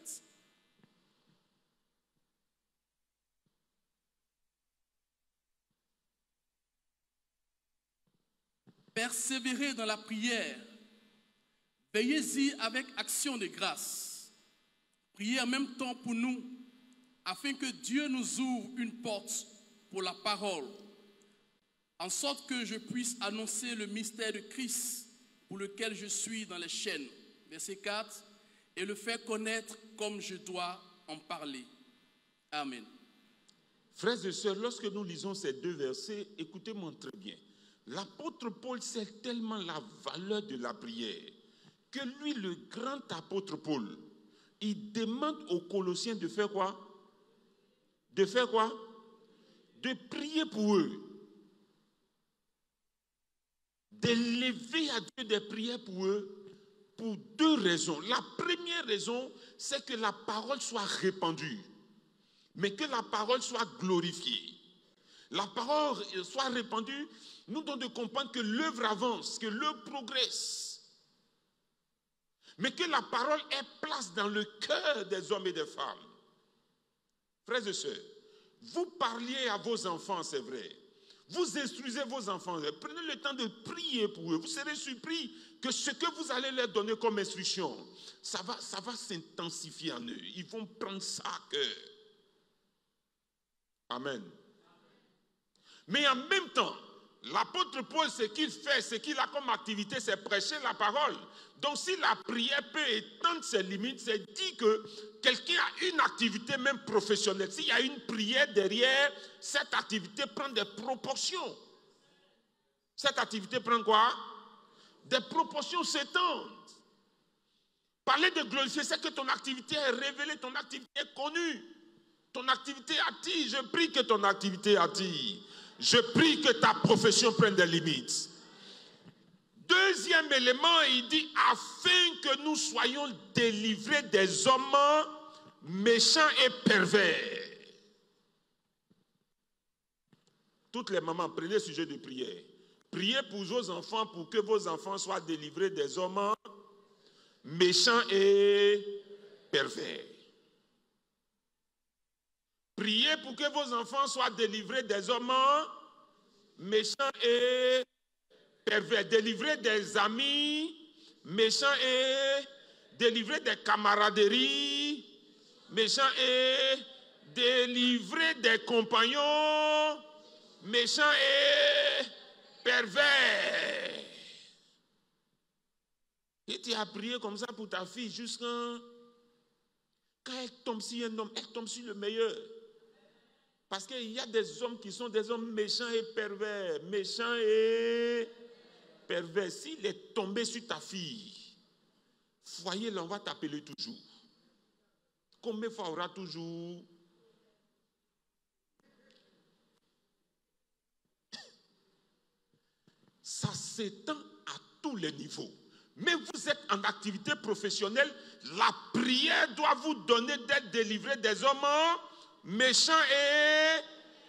Persévérez dans la prière. Veillez-y avec action de grâce. Priez en même temps pour nous, afin que Dieu nous ouvre une porte pour la parole, en sorte que je puisse annoncer le mystère de Christ, pour lequel je suis dans les chaînes. Verset 4. Et le faire connaître comme je dois en parler. Amen. Frères et sœurs, lorsque nous lisons ces 2 versets, écoutez-moi très bien. L'apôtre Paul sait tellement la valeur de la prière que lui, le grand apôtre Paul, il demande aux Colossiens de faire quoi? De faire quoi? De prier pour eux. D'élever à Dieu des prières pour eux pour 2 raisons. La première raison, c'est que la parole soit répandue, mais que la parole soit glorifiée. La parole soit répandue, nous donne de comprendre que l'œuvre avance, que l'œuvre progresse. Mais que la parole ait place dans le cœur des hommes et des femmes. Frères et sœurs, vous parliez à vos enfants, c'est vrai. Vous instruisez vos enfants. Prenez le temps de prier pour eux. Vous serez surpris que ce que vous allez leur donner comme instruction, ça va s'intensifier en eux. Ils vont prendre ça à cœur. Amen. Mais en même temps, l'apôtre Paul, ce qu'il fait, ce qu'il a comme activité, c'est prêcher la parole. Donc si la prière peut étendre ses limites, c'est dit que quelqu'un a une activité même professionnelle. S'il y a une prière derrière, cette activité prend des proportions. Cette activité prend quoi? Des proportions s'étendent. Parler de glorifier, c'est que ton activité est révélée, ton activité est connue. Ton activité attire. Je prie que ton activité attire. Je prie que ta profession prenne des limites. Deuxième élément, il dit, afin que nous soyons délivrés des hommes méchants et pervers. Toutes les mamans, prenez le sujet de prière. Priez pour vos enfants, pour que vos enfants soient délivrés des hommes méchants et pervers. Priez pour que vos enfants soient délivrés des hommes méchants et pervers. Délivrés des amis méchants et délivrés des camaraderies méchants et délivrés des compagnons méchants et pervers. Et tu as prié comme ça pour ta fille jusqu'à quand elle tombe sur un homme, elle tombe sur le meilleur. Parce qu'il y a des hommes qui sont des hommes méchants et pervers. Méchants et pervers. S'il est tombé sur ta fille, foyer, là, on va t'appeler toujours. Combien de fois aura toujours? Ça s'étend à tous les niveaux. Mais vous êtes en activité professionnelle, la prière doit vous donner d'être délivré des hommes méchants et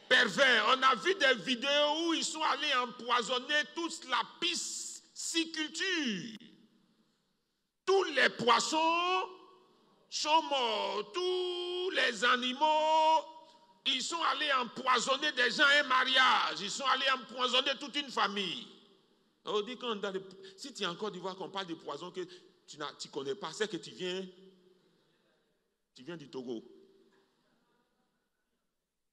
pervers. On a vu des vidéos où ils sont allés empoisonner toute la pisciculture. Tous les poissons sont morts, tous les animaux, ils sont allés empoisonner des gens un mariage, ils sont allés empoisonner toute une famille. On dit quand si tu es en Côte d'Ivoire qu'on parle de poison que tu ne connais pas, c'est que tu viens du Togo.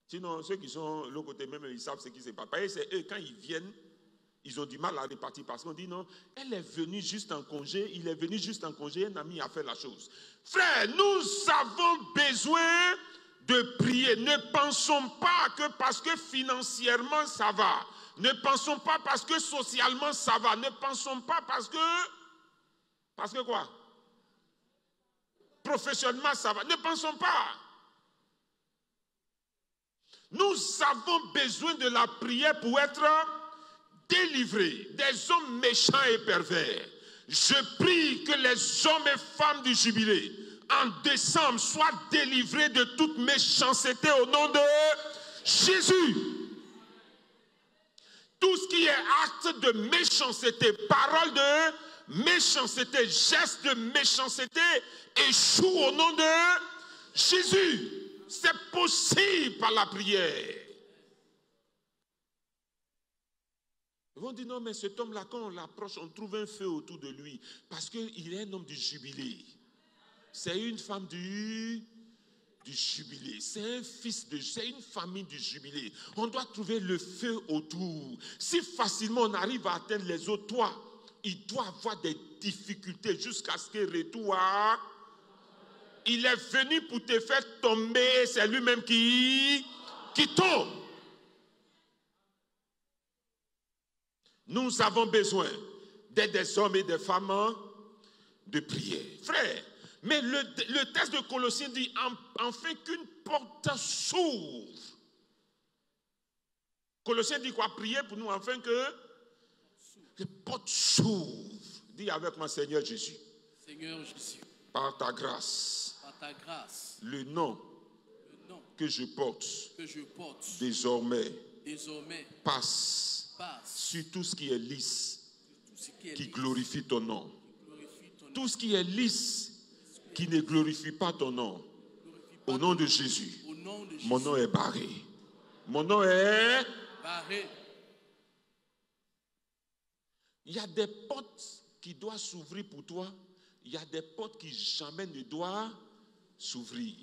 Sinon, ceux qui sont de l'autre côté, même ils savent ce qui se passe. C'est eux, quand ils viennent, ils ont du mal à répartir parce qu'on dit non, elle est venue juste en congé, il est venu juste en congé, un ami a fait la chose. Frère, nous avons besoin de prier. Ne pensons pas que parce que financièrement ça va. Ne pensons pas parce que socialement ça va. Ne pensons pas parce que quoi? Professionnellement ça va. Ne pensons pas. Nous avons besoin de la prière pour être délivrés des hommes méchants et pervers. Je prie que les hommes et femmes du jubilé en décembre soient délivrés de toute méchanceté au nom de Jésus. Tout ce qui est acte de méchanceté, parole de méchanceté, geste de méchanceté, échoue au nom de Jésus. C'est possible par la prière. Ils vont dire non, mais cet homme-là, quand on l'approche, on trouve un feu autour de lui. Parce qu'il est un homme du jubilé. C'est une femme du jubilé. C'est un fils c'est une famille du jubilé. On doit trouver le feu autour. Si facilement on arrive à atteindre les autres, toi, il doit avoir des difficultés jusqu'à ce que retour. Il est venu pour te faire tomber, c'est lui-même qui tombe. Nous avons besoin d'être des hommes et des femmes de prière. Frère, mais le texte de Colossiens dit enfin qu'une porte s'ouvre. Colossiens dit quoi? Prier pour nous afin que les portes s'ouvrent. Dis avec moi, Seigneur Jésus. Seigneur Jésus. Par ta grâce. Par ta grâce. Le nom que je porte. Désormais. Passe sur tout ce qui est lisse, qui glorifie ton nom. Tout ce qui est lisse, qui ne glorifie pas ton nom. Au nom de Jésus, mon nom est barré. Mon nom est barré. Il y a des portes qui doivent s'ouvrir pour toi. Il y a des portes qui jamais ne doivent s'ouvrir.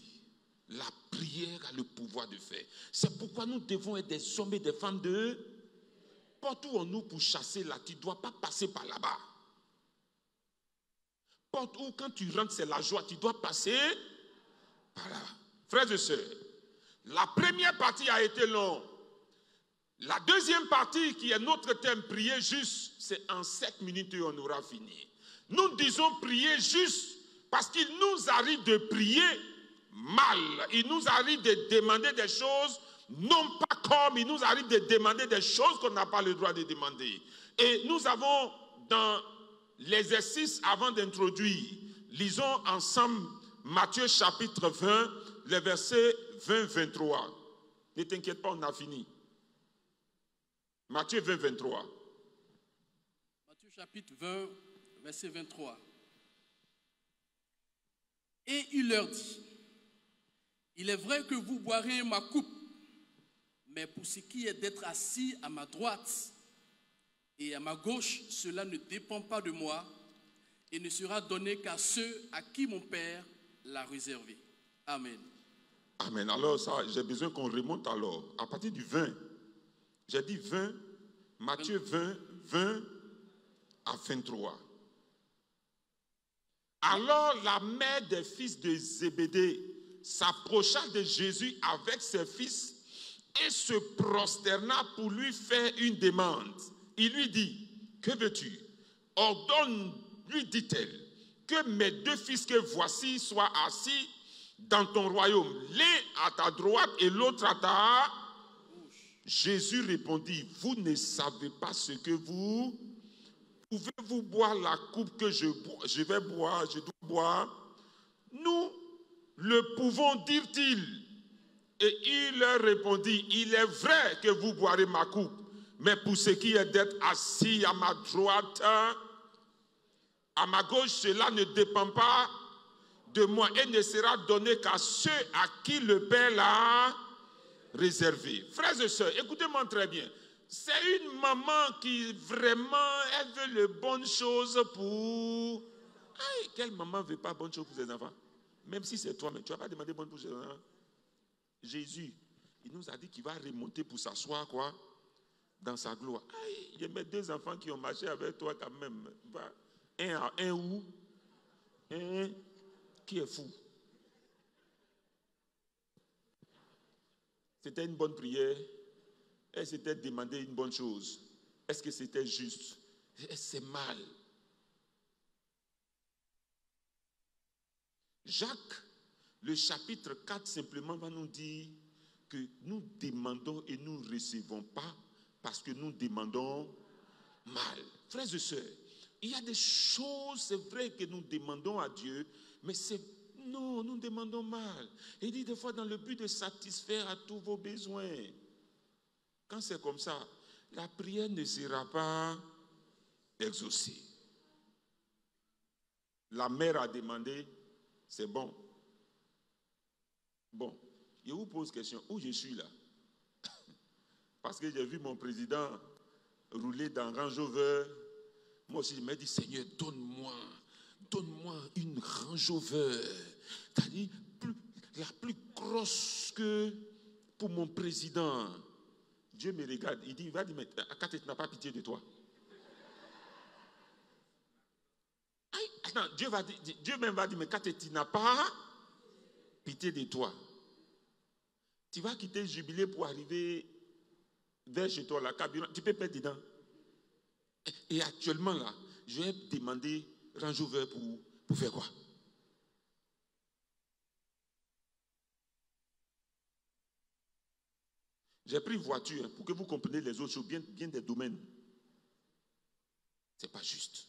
La prière a le pouvoir de faire. C'est pourquoi nous devons être des hommes et des femmes de porte où on nous pour chasser là, tu ne dois pas passer par là-bas. Porte où quand tu rentres c'est la joie, tu dois passer par là. Frères et sœurs, la première partie a été longue. La deuxième partie qui est notre thème, prier juste, c'est en 7 minutes et on aura fini. Nous disons prier juste Parce qu'il nous arrive de prier mal. Il nous arrive de demander des choses non pas comme, il nous arrive de demander des choses qu'on n'a pas le droit de demander. Et nous avons dans l'exercice avant d'introduire, lisons ensemble Matthieu chapitre 20, les versets 20-23. Ne t'inquiète pas, on a fini. Matthieu 20, 23. Matthieu chapitre 20, verset 23. Et il leur dit, il est vrai que vous boirez ma coupe, mais pour ce qui est d'être assis à ma droite et à ma gauche, cela ne dépend pas de moi et ne sera donné qu'à ceux à qui mon Père l'a réservé. Amen. Amen. Alors, ça, j'ai besoin qu'on remonte alors. À partir du 20. J'ai dit 20, Matthieu 20, 20 à 23. Alors la mère des fils de Zébédée s'approcha de Jésus avec ses fils et se prosterna pour lui faire une demande. Il lui dit, que veux-tu? Ordonne, lui dit-elle, que mes deux fils que voici soient assis dans ton royaume, l'un à ta droite et l'autre à ta gauche. Jésus répondit, vous ne savez pas ce que vous... Pouvez-vous boire la coupe que je vais boire, je dois boire? Nous le pouvons, dirent-ils. Et il leur répondit, il est vrai que vous boirez ma coupe, mais pour ce qui est d'être assis à ma droite, à ma gauche, cela ne dépend pas de moi et ne sera donné qu'à ceux à qui le Père l'a réservé. Frères et sœurs, écoutez-moi très bien. C'est une maman qui vraiment, elle veut les bonnes choses pour... Aïe, quelle maman ne veut pas bonnes choses pour ses enfants? Même si c'est toi, mais tu ne vas pas demander bonnes choses pour ses enfants. Jésus, il nous a dit qu'il va remonter pour s'asseoir, quoi, dans sa gloire. Aïe, il y a mes deux enfants qui ont marché avec toi quand même. Un à un où? Un qui est fou. C'était une bonne prière. Elle s'était demandé une bonne chose. Est-ce que c'était juste? C'est mal. Jacques, le chapitre 4 simplement va nous dire que nous demandons et nous ne recevons pas parce que nous demandons mal. Frères et sœurs, il y a des choses, c'est vrai que nous demandons à Dieu, mais non, nous demandons mal. Il dit des fois dans le but de satisfaire à tous vos besoins. Quand c'est comme ça, la prière ne sera pas exaucée. La mère a demandé, c'est bon. Bon, je vous pose question, où je suis là? Parce que j'ai vu mon président rouler dans Range Rover. Moi aussi, je me dis, Seigneur, donne-moi une Range Rover. C'est-à-dire, la plus grosse que pour mon président. Dieu me regarde, il dit, il va dire, mais Akate, tu n'as pas pitié de toi. Attends, Dieu même va dire, mais Akate, tu n'as pas pitié de toi. Tu vas quitter le jubilé pour arriver vers chez toi, là, tu peux perdre dedans. Et actuellement, là, je vais demander Range Rover pour faire quoi? J'ai pris voiture pour que vous compreniez les autres choses, bien des domaines. Ce n'est pas juste.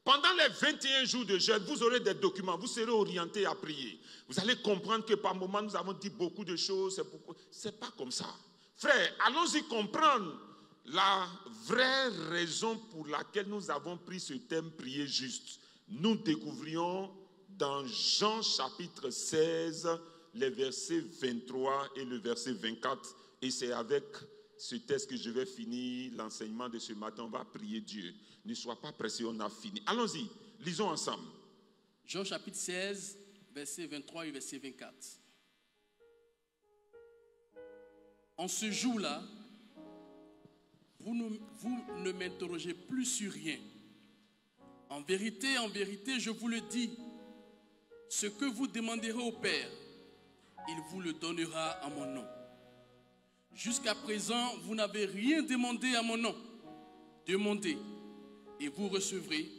Pendant les 21 jours de jeûne, vous aurez des documents, vous serez orientés à prier. Vous allez comprendre que par moment, nous avons dit beaucoup de choses. Ce n'est pas comme ça. Frère, allons-y comprendre la vraie raison pour laquelle nous avons pris ce thème prier juste. Nous découvrions dans Jean chapitre 16, les versets 23 et le verset 24. Et c'est avec ce texte que je vais finir l'enseignement de ce matin. On va prier Dieu. Ne sois pas pressé, on a fini. Allons-y, lisons ensemble. Jean chapitre 16, verset 23 et verset 24. En ce jour-là, vous ne m'interrogez plus sur rien. En vérité, je vous le dis, ce que vous demanderez au Père, il vous le donnera en mon nom. Jusqu'à présent, vous n'avez rien demandé à mon nom. Demandez et vous recevrez,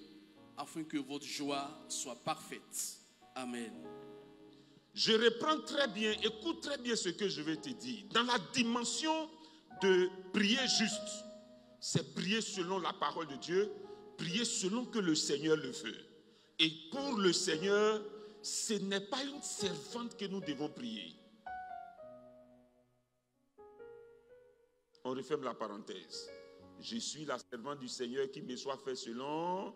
afin que votre joie soit parfaite. Amen. Je reprends très bien, écoute très bien ce que je vais te dire. Dans la dimension de prier juste, c'est prier selon la parole de Dieu, prier selon que le Seigneur le veut. Et pour le Seigneur, ce n'est pas une servante que nous devons prier. On referme la parenthèse. Je suis la servante du Seigneur, qui me soit fait selon...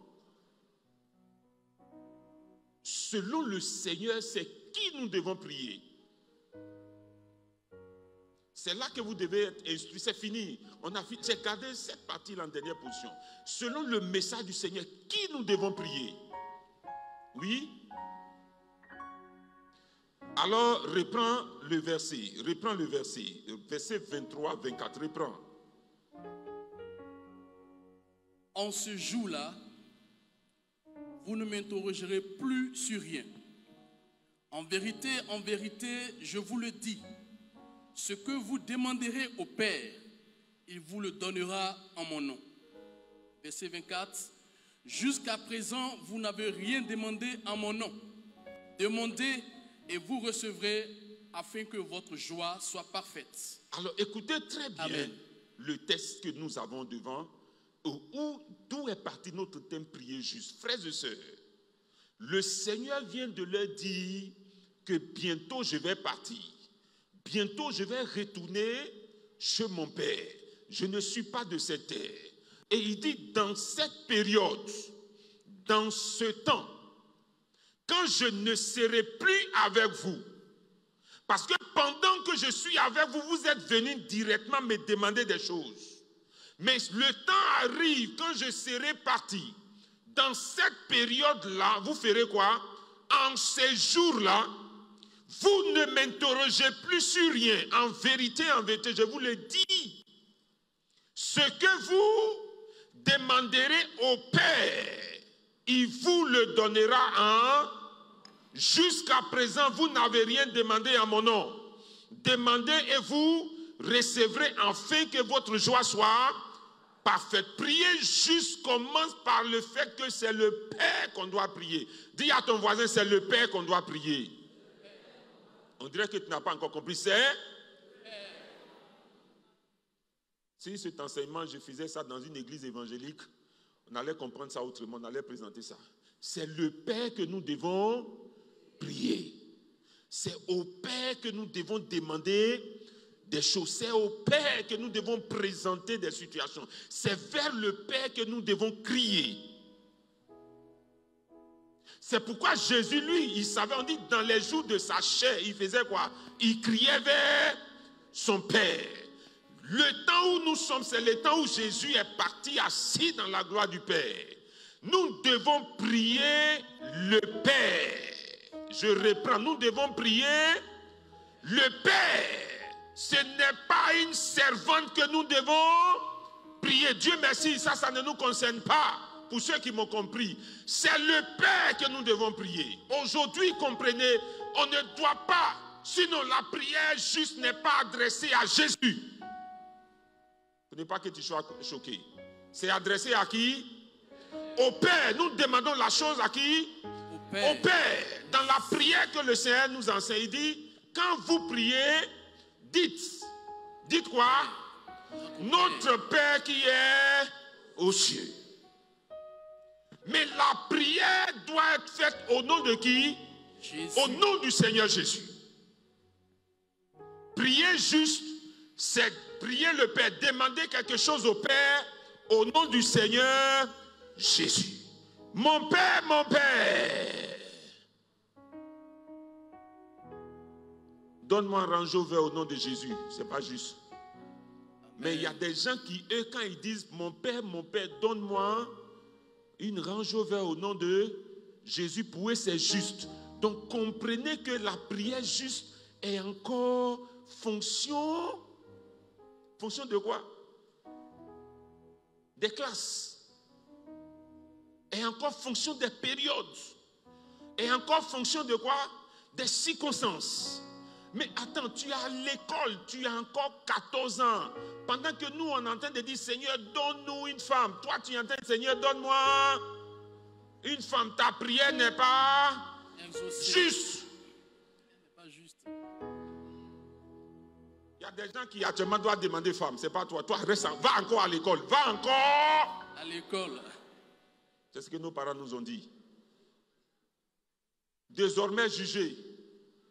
Selon le Seigneur, c'est qui nous devons prier. C'est là que vous devez être instruit. C'est fini. J'ai gardé cette partie-là en dernière position. Selon le message du Seigneur, qui nous devons prier? Oui. Alors, reprends le verset. Verset 23, 24. Reprends. En ce jour-là, vous ne m'interrogerez plus sur rien. En vérité, je vous le dis, ce que vous demanderez au Père, il vous le donnera en mon nom. Verset 24. Jusqu'à présent, vous n'avez rien demandé en mon nom. Demandez et vous recevrez, afin que votre joie soit parfaite. Alors écoutez très bien. Amen. Le texte que nous avons devant, d'où est parti notre thème prier juste. Frères et sœurs, le Seigneur vient de leur dire que bientôt je vais partir. Bientôt je vais retourner chez mon Père. Je ne suis pas de cette terre. Et il dit, dans cette période, dans ce temps, quand je ne serai plus avec vous, parce que pendant que je suis avec vous, vous êtes venus directement me demander des choses. Mais le temps arrive quand je serai parti. Dans cette période-là, vous ferez quoi? En ces jours-là, vous ne m'interrogez plus sur rien. En vérité, je vous le dis. Ce que vous demanderez au Père, il vous le donnera en... Jusqu'à présent, vous n'avez rien demandé à mon nom. Demandez et vous recevrez, afin que votre joie soit parfaite. Prier juste commence par le fait que c'est le Père qu'on doit prier. Dis à ton voisin, c'est le Père qu'on doit prier. On dirait que tu n'as pas encore compris. C'est... Si cet enseignement, je faisais ça dans une église évangélique, on allait comprendre ça autrement, on allait présenter ça. C'est le Père que nous devons prier. C'est au Père que nous devons demander des choses. C'est au Père que nous devons présenter des situations. C'est vers le Père que nous devons crier. C'est pourquoi Jésus, lui, il savait, on dit, dans les jours de sa chair, il faisait quoi? Il criait vers son Père. Le temps où nous sommes, c'est le temps où Jésus est parti assis dans la gloire du Père. Nous devons prier le Père. Je reprends, nous devons prier le Père. Ce n'est pas une servante que nous devons prier. Dieu merci, ça ne nous concerne pas. Pour ceux qui m'ont compris, c'est le Père que nous devons prier. Aujourd'hui, comprenez, on ne doit pas, sinon la prière juste n'est pas adressée à Jésus. Ce n'est pas que tu sois choqué. C'est adressé à qui? Au Père. Nous demandons la chose à qui? Au Père. Dans la prière que le Seigneur nous enseigne, il dit, quand vous priez, dites quoi? Notre Père qui est aux cieux. Mais la prière doit être faite au nom de qui? Jésus. Au nom du Seigneur Jésus. Prier juste, c'est prier le Père, demander quelque chose au Père au nom du Seigneur Jésus. Mon Père, mon Père. Donne-moi un Range Rover au nom de Jésus. C'est pas juste. Mais il y a des gens qui, eux, quand ils disent mon Père, donne-moi une Range Rover au nom de Jésus, pour eux, c'est juste. Donc, comprenez que la prière juste est encore fonction de quoi? Des classes. Et encore fonction des périodes. Et encore fonction de quoi? Des circonstances. Mais attends, tu es à l'école, tu as encore 14 ans. Pendant que nous, on est en train de dire, Seigneur, donne-nous une femme. Toi, tu es en train de dire, Seigneur, donne-moi Une femme, ta prière n'est pas juste. Pas juste. Il y a des gens qui actuellement doivent demander femme. C'est pas toi. Toi, reste, va encore à l'école. Va encore à l'école. C'est ce que nos parents nous ont dit. Désormais, jugez.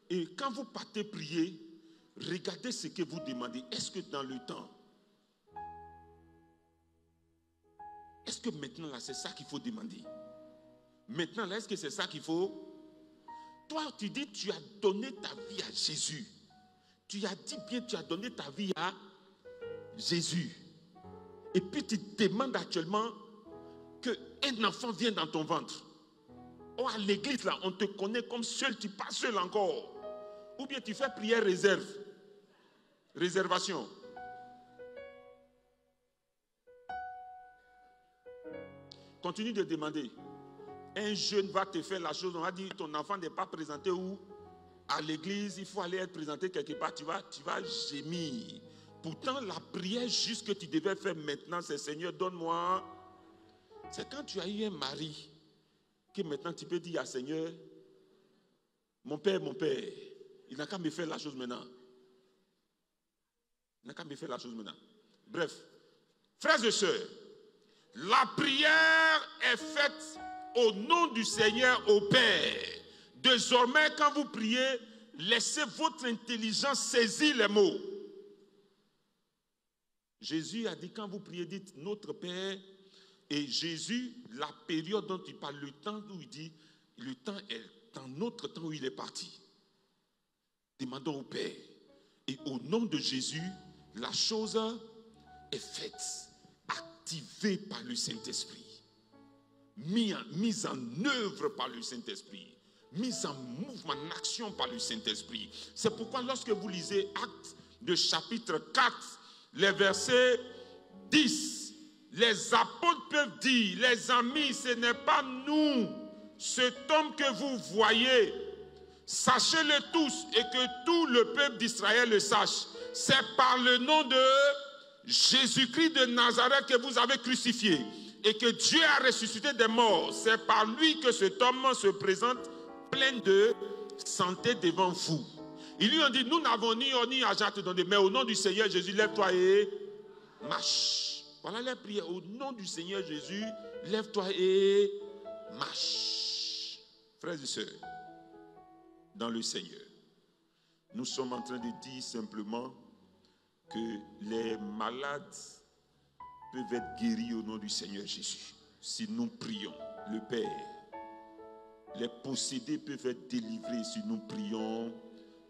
Et quand vous partez prier, regardez ce que vous demandez. Est-ce que dans le temps, est-ce que maintenant là, c'est ça qu'il faut demander? Maintenant là, est-ce que c'est ça qu'il faut? Toi, tu dis, tu as donné ta vie à Jésus. Tu as dit bien, tu as donné ta vie à Jésus. Et puis tu demandes actuellement qu'un enfant vienne dans ton ventre. Oh, à l'église là, on te connaît comme seul, tu pas seul encore. Ou bien tu fais prière réserve. Réservation. Continue de demander. Un jeune va te faire la chose, on va dire ton enfant n'est pas présenté où? À l'église, il faut aller être présenté quelque part, tu vas gémir. Pourtant, la prière juste que tu devais faire maintenant, c'est Seigneur, donne-moi. C'est quand tu as eu un mari que maintenant tu peux dire à Seigneur, mon père, il n'a qu'à me faire la chose maintenant. Il n'a qu'à me faire la chose maintenant. Bref, frères et sœurs, la prière est faite au nom du Seigneur au Père. Désormais, quand vous priez, laissez votre intelligence saisir les mots. Jésus a dit, quand vous priez, dites notre Père. Et Jésus, la période dont il parle, le temps où il dit, le temps est dans notre temps où il est parti. Demandons au Père. Et au nom de Jésus, la chose est faite, activée par le Saint-Esprit, mise en œuvre par le Saint-Esprit, mise en mouvement, en action par le Saint-Esprit. C'est pourquoi lorsque vous lisez Actes de chapitre 4, les versets 10, les apôtres peuvent dire, les amis, ce n'est pas nous, cet homme que vous voyez, sachez-le tous et que tout le peuple d'Israël le sache. C'est par le nom de Jésus-Christ de Nazareth que vous avez crucifié et que Dieu a ressuscité des morts. C'est par lui que cet homme se présente plein de santé devant vous. Ils lui ont dit, nous n'avons ni or ni argent à te donner, mais au nom du Seigneur Jésus, lève-toi et marche. Voilà les prières. Au nom du Seigneur Jésus, lève-toi et marche. Frères et sœurs, dans le Seigneur, nous sommes en train de dire simplement que les malades peuvent être guéris au nom du Seigneur Jésus. Si nous prions, le Père. Les possédés peuvent être délivrés si nous prions,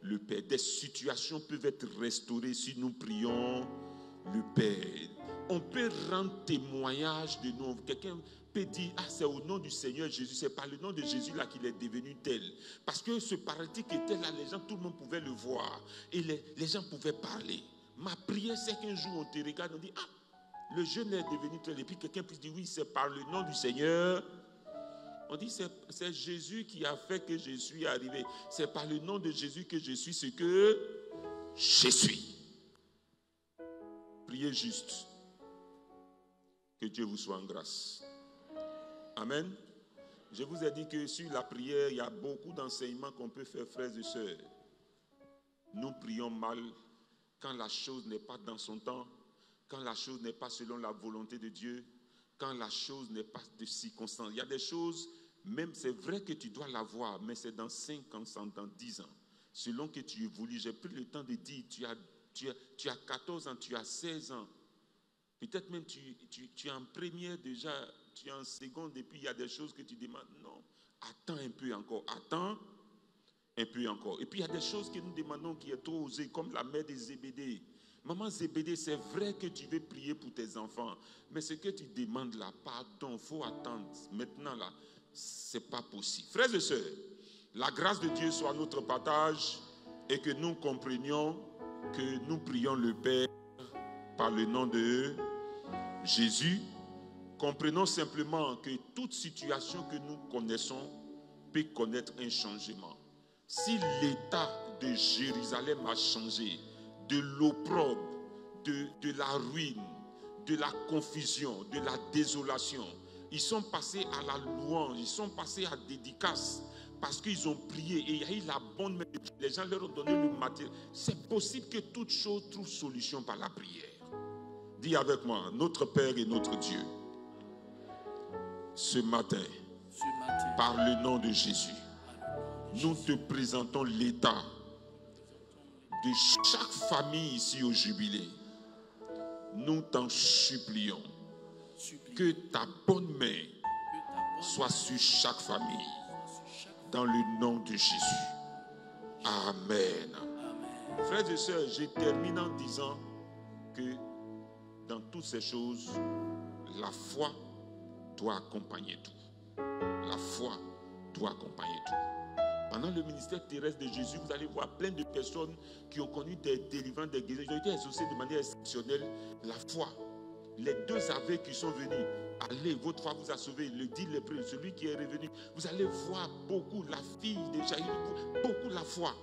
le Père. Des situations peuvent être restaurées si nous prions, le Père. On peut rendre témoignage de nous. Quelqu'un peut dire, ah, c'est au nom du Seigneur Jésus, c'est par le nom de Jésus là qu'il est devenu tel. Parce que ce paralytique était là, les gens, tout le monde pouvait le voir. Et les gens pouvaient parler. Ma prière, c'est qu'un jour on te regarde, on dit, ah, le jeune est devenu tel. Et puis quelqu'un puisse dire, oui, c'est par le nom du Seigneur. On dit, c'est Jésus qui a fait que je suis arrivé. C'est par le nom de Jésus que je suis ce que je suis. Priez juste. Que Dieu vous soit en grâce. Amen. Je vous ai dit que sur la prière, il y a beaucoup d'enseignements qu'on peut faire, frères et sœurs. Nous prions mal quand la chose n'est pas dans son temps, quand la chose n'est pas selon la volonté de Dieu, quand la chose n'est pas de circonstance. Il y a des choses, même c'est vrai que tu dois l'avoir, mais c'est dans 5 ans, dans 10 ans. Selon que tu évolues, j'ai pris le temps de dire, tu as 14 ans, tu as 16 ans. Peut-être même tu es en première déjà, tu es en seconde et puis il y a des choses que tu demandes. Non, attends un peu encore, attends un peu encore. Et puis il y a des choses que nous demandons qui est trop osé, comme la mère de Zébédée. Maman Zébédée, c'est vrai que tu veux prier pour tes enfants, mais ce que tu demandes là, pardon, il faut attendre. Maintenant là, ce n'est pas possible. Frères et sœurs, la grâce de Dieu soit notre partage et que nous comprenions que nous prions le Père par le nom de Jésus. Comprenons simplement que toute situation que nous connaissons peut connaître un changement. Si l'état de Jérusalem a changé, de l'opprobre, de la ruine, de la confusion, de la désolation, Ils sont passés à la louange, ils sont passés à dédicace parce qu'ils ont prié et il y a eu la bonne main. Les gens leur ont donné le matériel. C'est possible que toute chose trouve solution par la prière. Dis avec moi, notre Père et notre Dieu, ce matin, par le nom de Jésus, nous te présentons l'état de chaque famille ici au jubilé. Nous t'en supplions que ta bonne main soit sur chaque famille. Dans le nom de Jésus. Amen. Frères et sœurs, je termine en disant que dans toutes ces choses, la foi doit accompagner tout. La foi doit accompagner tout. Pendant le ministère terrestre de Jésus, vous allez voir plein de personnes qui ont connu des délivrances, des guérisons, qui ont été exaucées de manière exceptionnelle. La foi. Les 2 aveugles qui sont venus, allez, votre foi vous a sauvé. Le dit lépreux, celui qui est revenu. Vous allez voir beaucoup, la fille de Jaïr, beaucoup la foi.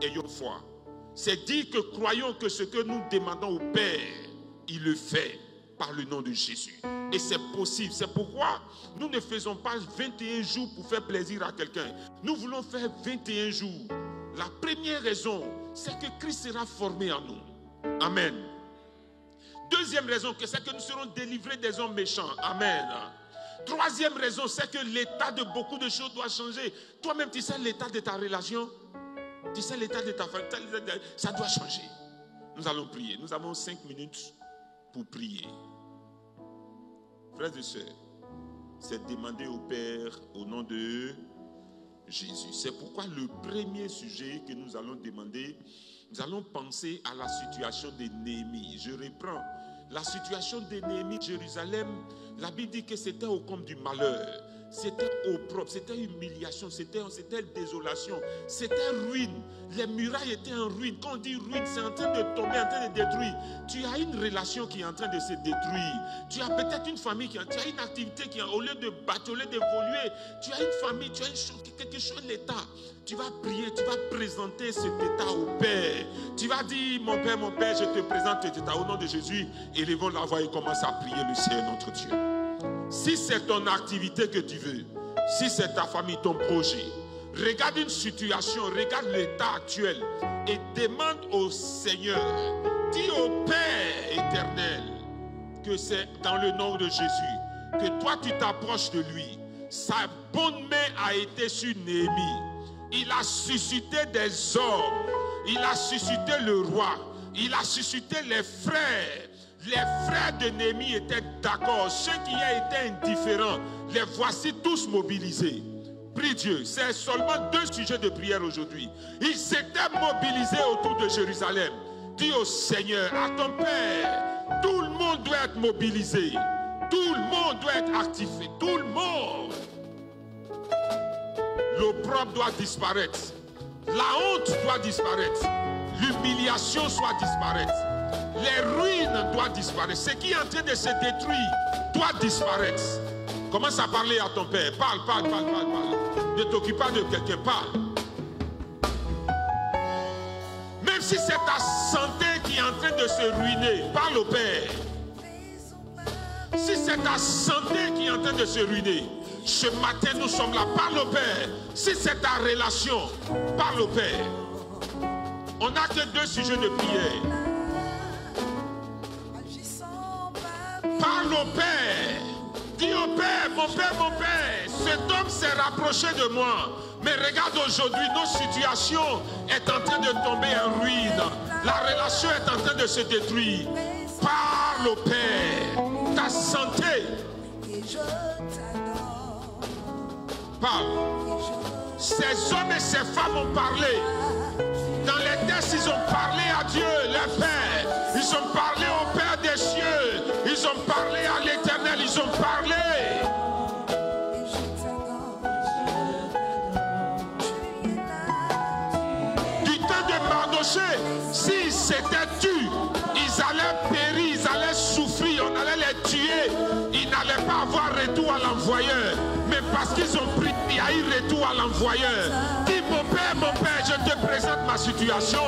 Ayons foi. C'est dire que croyons que ce que nous demandons au Père, il le fait par le nom de Jésus. Et c'est possible. C'est pourquoi nous ne faisons pas 21 jours pour faire plaisir à quelqu'un. Nous voulons faire 21 jours. La première raison, c'est que Christ sera formé en nous. Amen. Deuxième raison, c'est que nous serons délivrés des hommes méchants. Amen. Troisième raison, c'est que l'état de beaucoup de choses doit changer. Toi-même, tu sais l'état de ta relation. Tu sais l'état de ta famille. Ça doit changer. Nous allons prier. Nous avons 5 minutes pour prier. Frères et sœurs, c'est demander au Père au nom de Jésus. C'est pourquoi le premier sujet que nous allons demander, nous allons penser à la situation de Néhémie. Je reprends. La situation de Néhémie, Jérusalem, la Bible dit que c'était au comble du malheur. C'était opprobre, c'était humiliation, c'était désolation, c'était ruine. Les murailles étaient en ruine. Quand on dit ruine, c'est en train de tomber, en train de détruire. Tu as une relation qui est en train de se détruire. Tu as peut-être une famille tu as une activité qui, au lieu de battre, au lieu d'évoluer, tu as une famille, tu as une chose, quelque chose, l'état. Tu vas prier, tu vas présenter cet état au Père. Tu vas dire, mon Père, je te présente cet état au nom de Jésus. Élevons la voix et commence à prier le Seigneur notre Dieu. Si c'est ton activité que tu veux, si c'est ta famille, ton projet, regarde une situation, regarde l'état actuel et demande au Seigneur, dis au Père éternel que c'est dans le nom de Jésus que toi tu t'approches de lui. Sa bonne main a été sur Néhémie. Il a suscité des hommes, il a suscité le roi, il a suscité les frères. Les frères de Néhémie étaient d'accord. Ceux qui étaient indifférents, les voici tous mobilisés. Prie Dieu. C'est seulement 2 sujets de prière aujourd'hui. Ils s'étaient mobilisés autour de Jérusalem. Dis au Seigneur, à ton Père, tout le monde doit être mobilisé. Tout le monde doit être activé. Tout le monde. L'opprobre doit disparaître. La honte doit disparaître. L'humiliation doit disparaître. Les ruines doivent disparaître. Ce qui est en train de se détruire doit disparaître. Commence à parler à ton Père. Parle. Ne t'occupe pas de quelqu'un. Parle. Même si c'est ta santé qui est en train de se ruiner, parle au Père. Si c'est ta santé qui est en train de se ruiner, ce matin nous sommes là. Parle au Père. Si c'est ta relation, parle au Père. On n'a que 2 sujets de prière. Parle au Père. Dis au Père, mon Père, cet homme s'est rapproché de moi. Mais regarde aujourd'hui, notre situation est en train de tomber en ruine. La relation est en train de se détruire. Parle au Père. Ta santé. Parle. Ces hommes et ces femmes ont parlé. Dans les textes, ils ont parlé à Dieu, le Père. Ils ont parlé au Père des cieux. Ils ont parlé à l'Éternel. Ils ont parlé. Du temps de Mardoché, si c'était tu, ils allaient périr, ils allaient souffrir, on allait les tuer. Ils n'allaient pas avoir retour à l'envoyeur. Mais parce qu'ils ont pris, il y a eu retour à l'envoyeur. Dis mon Père, je te présente ma situation.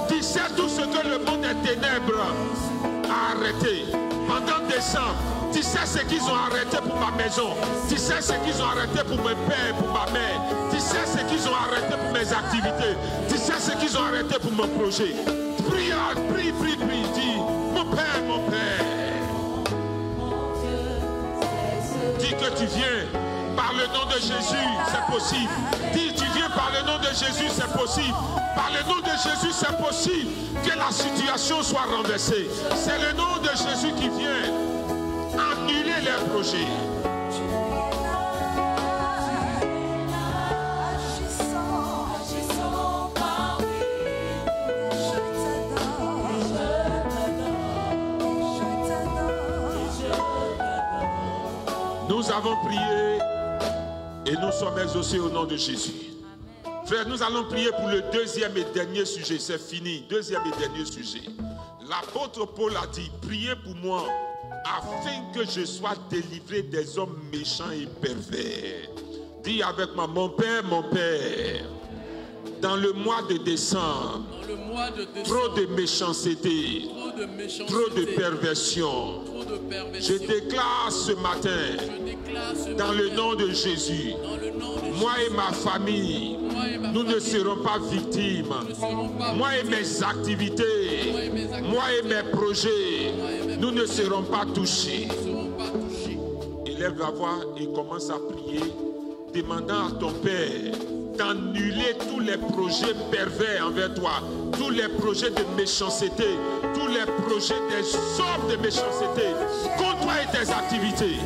Dis c'est tout ce que le monde des ténèbres a arrêté. Pendant décembre, tu sais ce qu'ils ont arrêté pour ma maison. Tu sais ce qu'ils ont arrêté pour mon père, pour ma mère. Tu sais ce qu'ils ont arrêté pour mes activités. Tu sais ce qu'ils ont arrêté pour mon projet. Prie, prie, prie, prie. Dis, mon Père, mon Père. Dis que tu viens par le nom de Jésus, c'est possible. Dis, tu viens par le nom de Jésus, c'est possible. Par le nom de Jésus, c'est possible que la situation soit renversée. C'est le nom de Jésus qui vient annuler les projets. Nous avons prié et nous sommes exaucés au nom de Jésus. Frère, nous allons prier pour le deuxième et dernier sujet. C'est fini. Deuxième et dernier sujet. L'apôtre Paul a dit, priez pour moi afin que je sois délivré des hommes méchants et pervers. Dis avec moi, mon Père, dans le mois de décembre, trop de méchanceté, trop de perversion. Je déclare ce matin, dans le nom de Jésus, moi et ma famille, nous ne serons pas victimes. Moi et mes activités, moi et mes projets, nous ne serons pas touchés. Élève la voix et commence à prier, demandant à ton Père d'annuler tous les projets pervers envers toi, tous les projets de méchanceté, tous les projets des sortes de méchanceté contre toi et tes activités.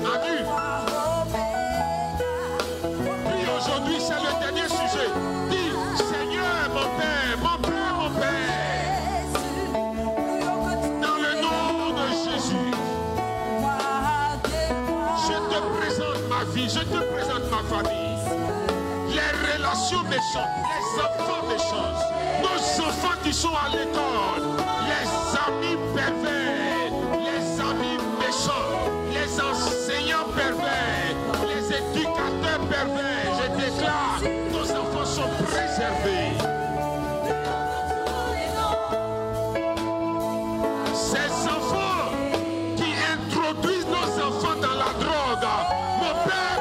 Annule. Puis aujourd'hui, c'est le dernier sujet. Dis, Seigneur, mon Père, mon Père, mon Père, dans le nom de Jésus, je te présente ma vie, je te présente ma famille. Les relations méchantes, les enfants méchants, nos enfants qui sont à l'école, les amis pervers, les amis méchants, les enseignants pervers, les éducateurs pervers. Je déclare, nos enfants sont préservés. Ces enfants qui introduisent nos enfants dans la drogue, mon Père,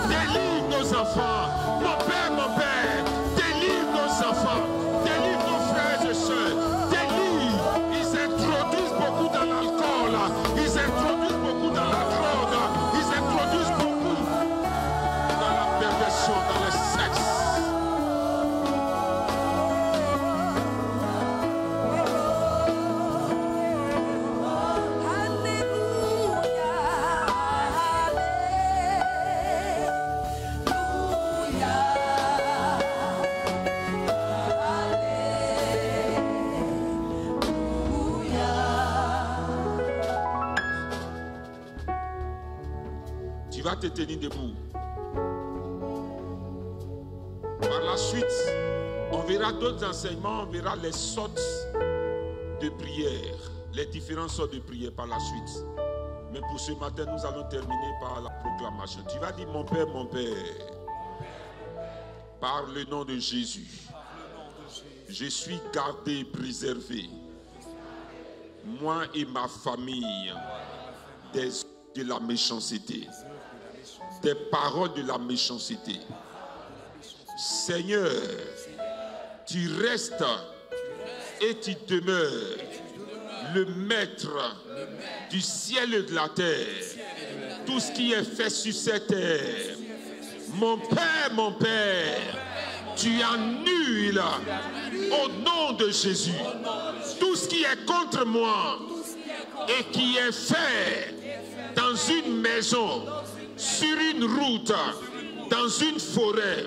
délivre nos enfants. Mon Père, délivre nos enfants, délivre nos frères et sœurs, délivre. Ils introduisent beaucoup dans l'alcool, ils introduisent beaucoup dans la drogue, ils introduisent beaucoup dans la perversion, dans le sexe. Tu vas te tenir debout. Par la suite, on verra d'autres enseignements, on verra les sortes de prières, les différentes sortes de prières par la suite. Mais pour ce matin, nous allons terminer par la proclamation. Tu vas dire, mon Père, par le nom de Jésus, je suis gardé et préservé, moi et ma famille, de la méchanceté, des paroles de la méchanceté. Seigneur, tu restes et tu demeures le maître du ciel et de la terre. Tout ce qui est fait sur cette terre, mon Père, tu annules au nom de Jésus tout ce qui est contre moi et qui est fait dans une maison, sur une route, dans une forêt,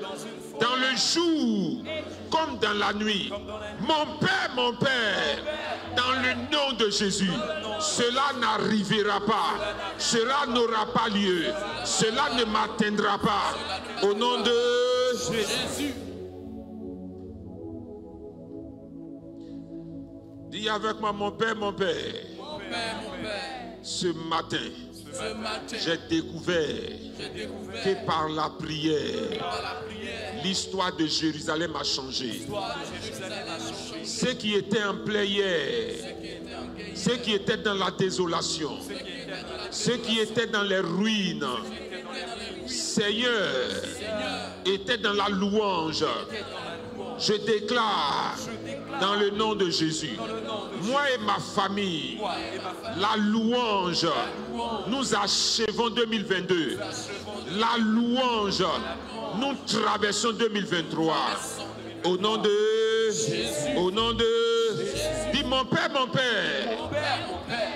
dans le jour comme dans la nuit. Mon Père, dans le nom de Jésus, cela n'arrivera pas, cela n'aura pas lieu, cela ne m'atteindra pas. Au nom de Jésus. Dis avec moi, mon Père, ce matin, j'ai découvert que par la prière, l'histoire de Jérusalem a changé. Ceux qui étaient en plein hier, ceux qui étaient dans la désolation, ceux qui étaient dans les ruines, Seigneur, étaient dans la louange. Je déclare dans le nom de Jésus, moi et ma famille, la louange, nous achevons 2022. La louange, nous traversons 2023. Au nom de Jésus. Au nom de Jésus. Dis mon Père,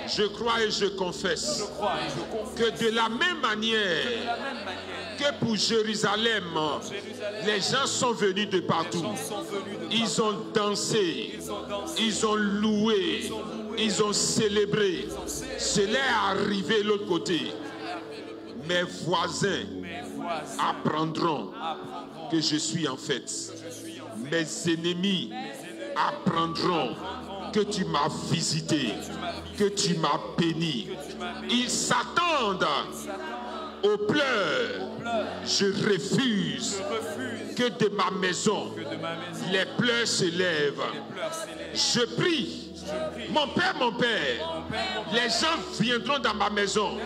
je crois et je confesse que de la même manière que pour Jérusalem, les gens sont venus de partout. Ils ont dansé, ils ont loué, ils ont célébré. Cela est arrivé de l'autre côté. Mes voisins apprendront que je suis en fête. Mes ennemis apprendront que tu m'as visité, que tu m'as béni. Ils s'attendent aux pleurs. Je refuse que de ma maison les pleurs se lèvent. Je prie, mon Père, les gens viendront dans ma maison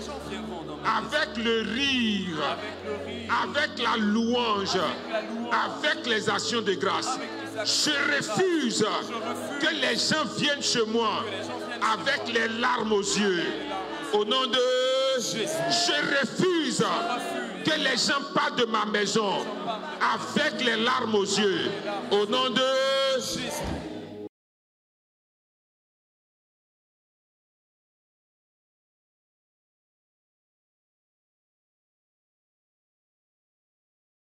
avec le rire, avec la louange, avec les actions de grâce. Je refuse que les gens viennent chez moi avec les larmes aux yeux. Au nom de Jésus, je refuse que les gens partent de ma maison avec les larmes aux yeux. Au nom de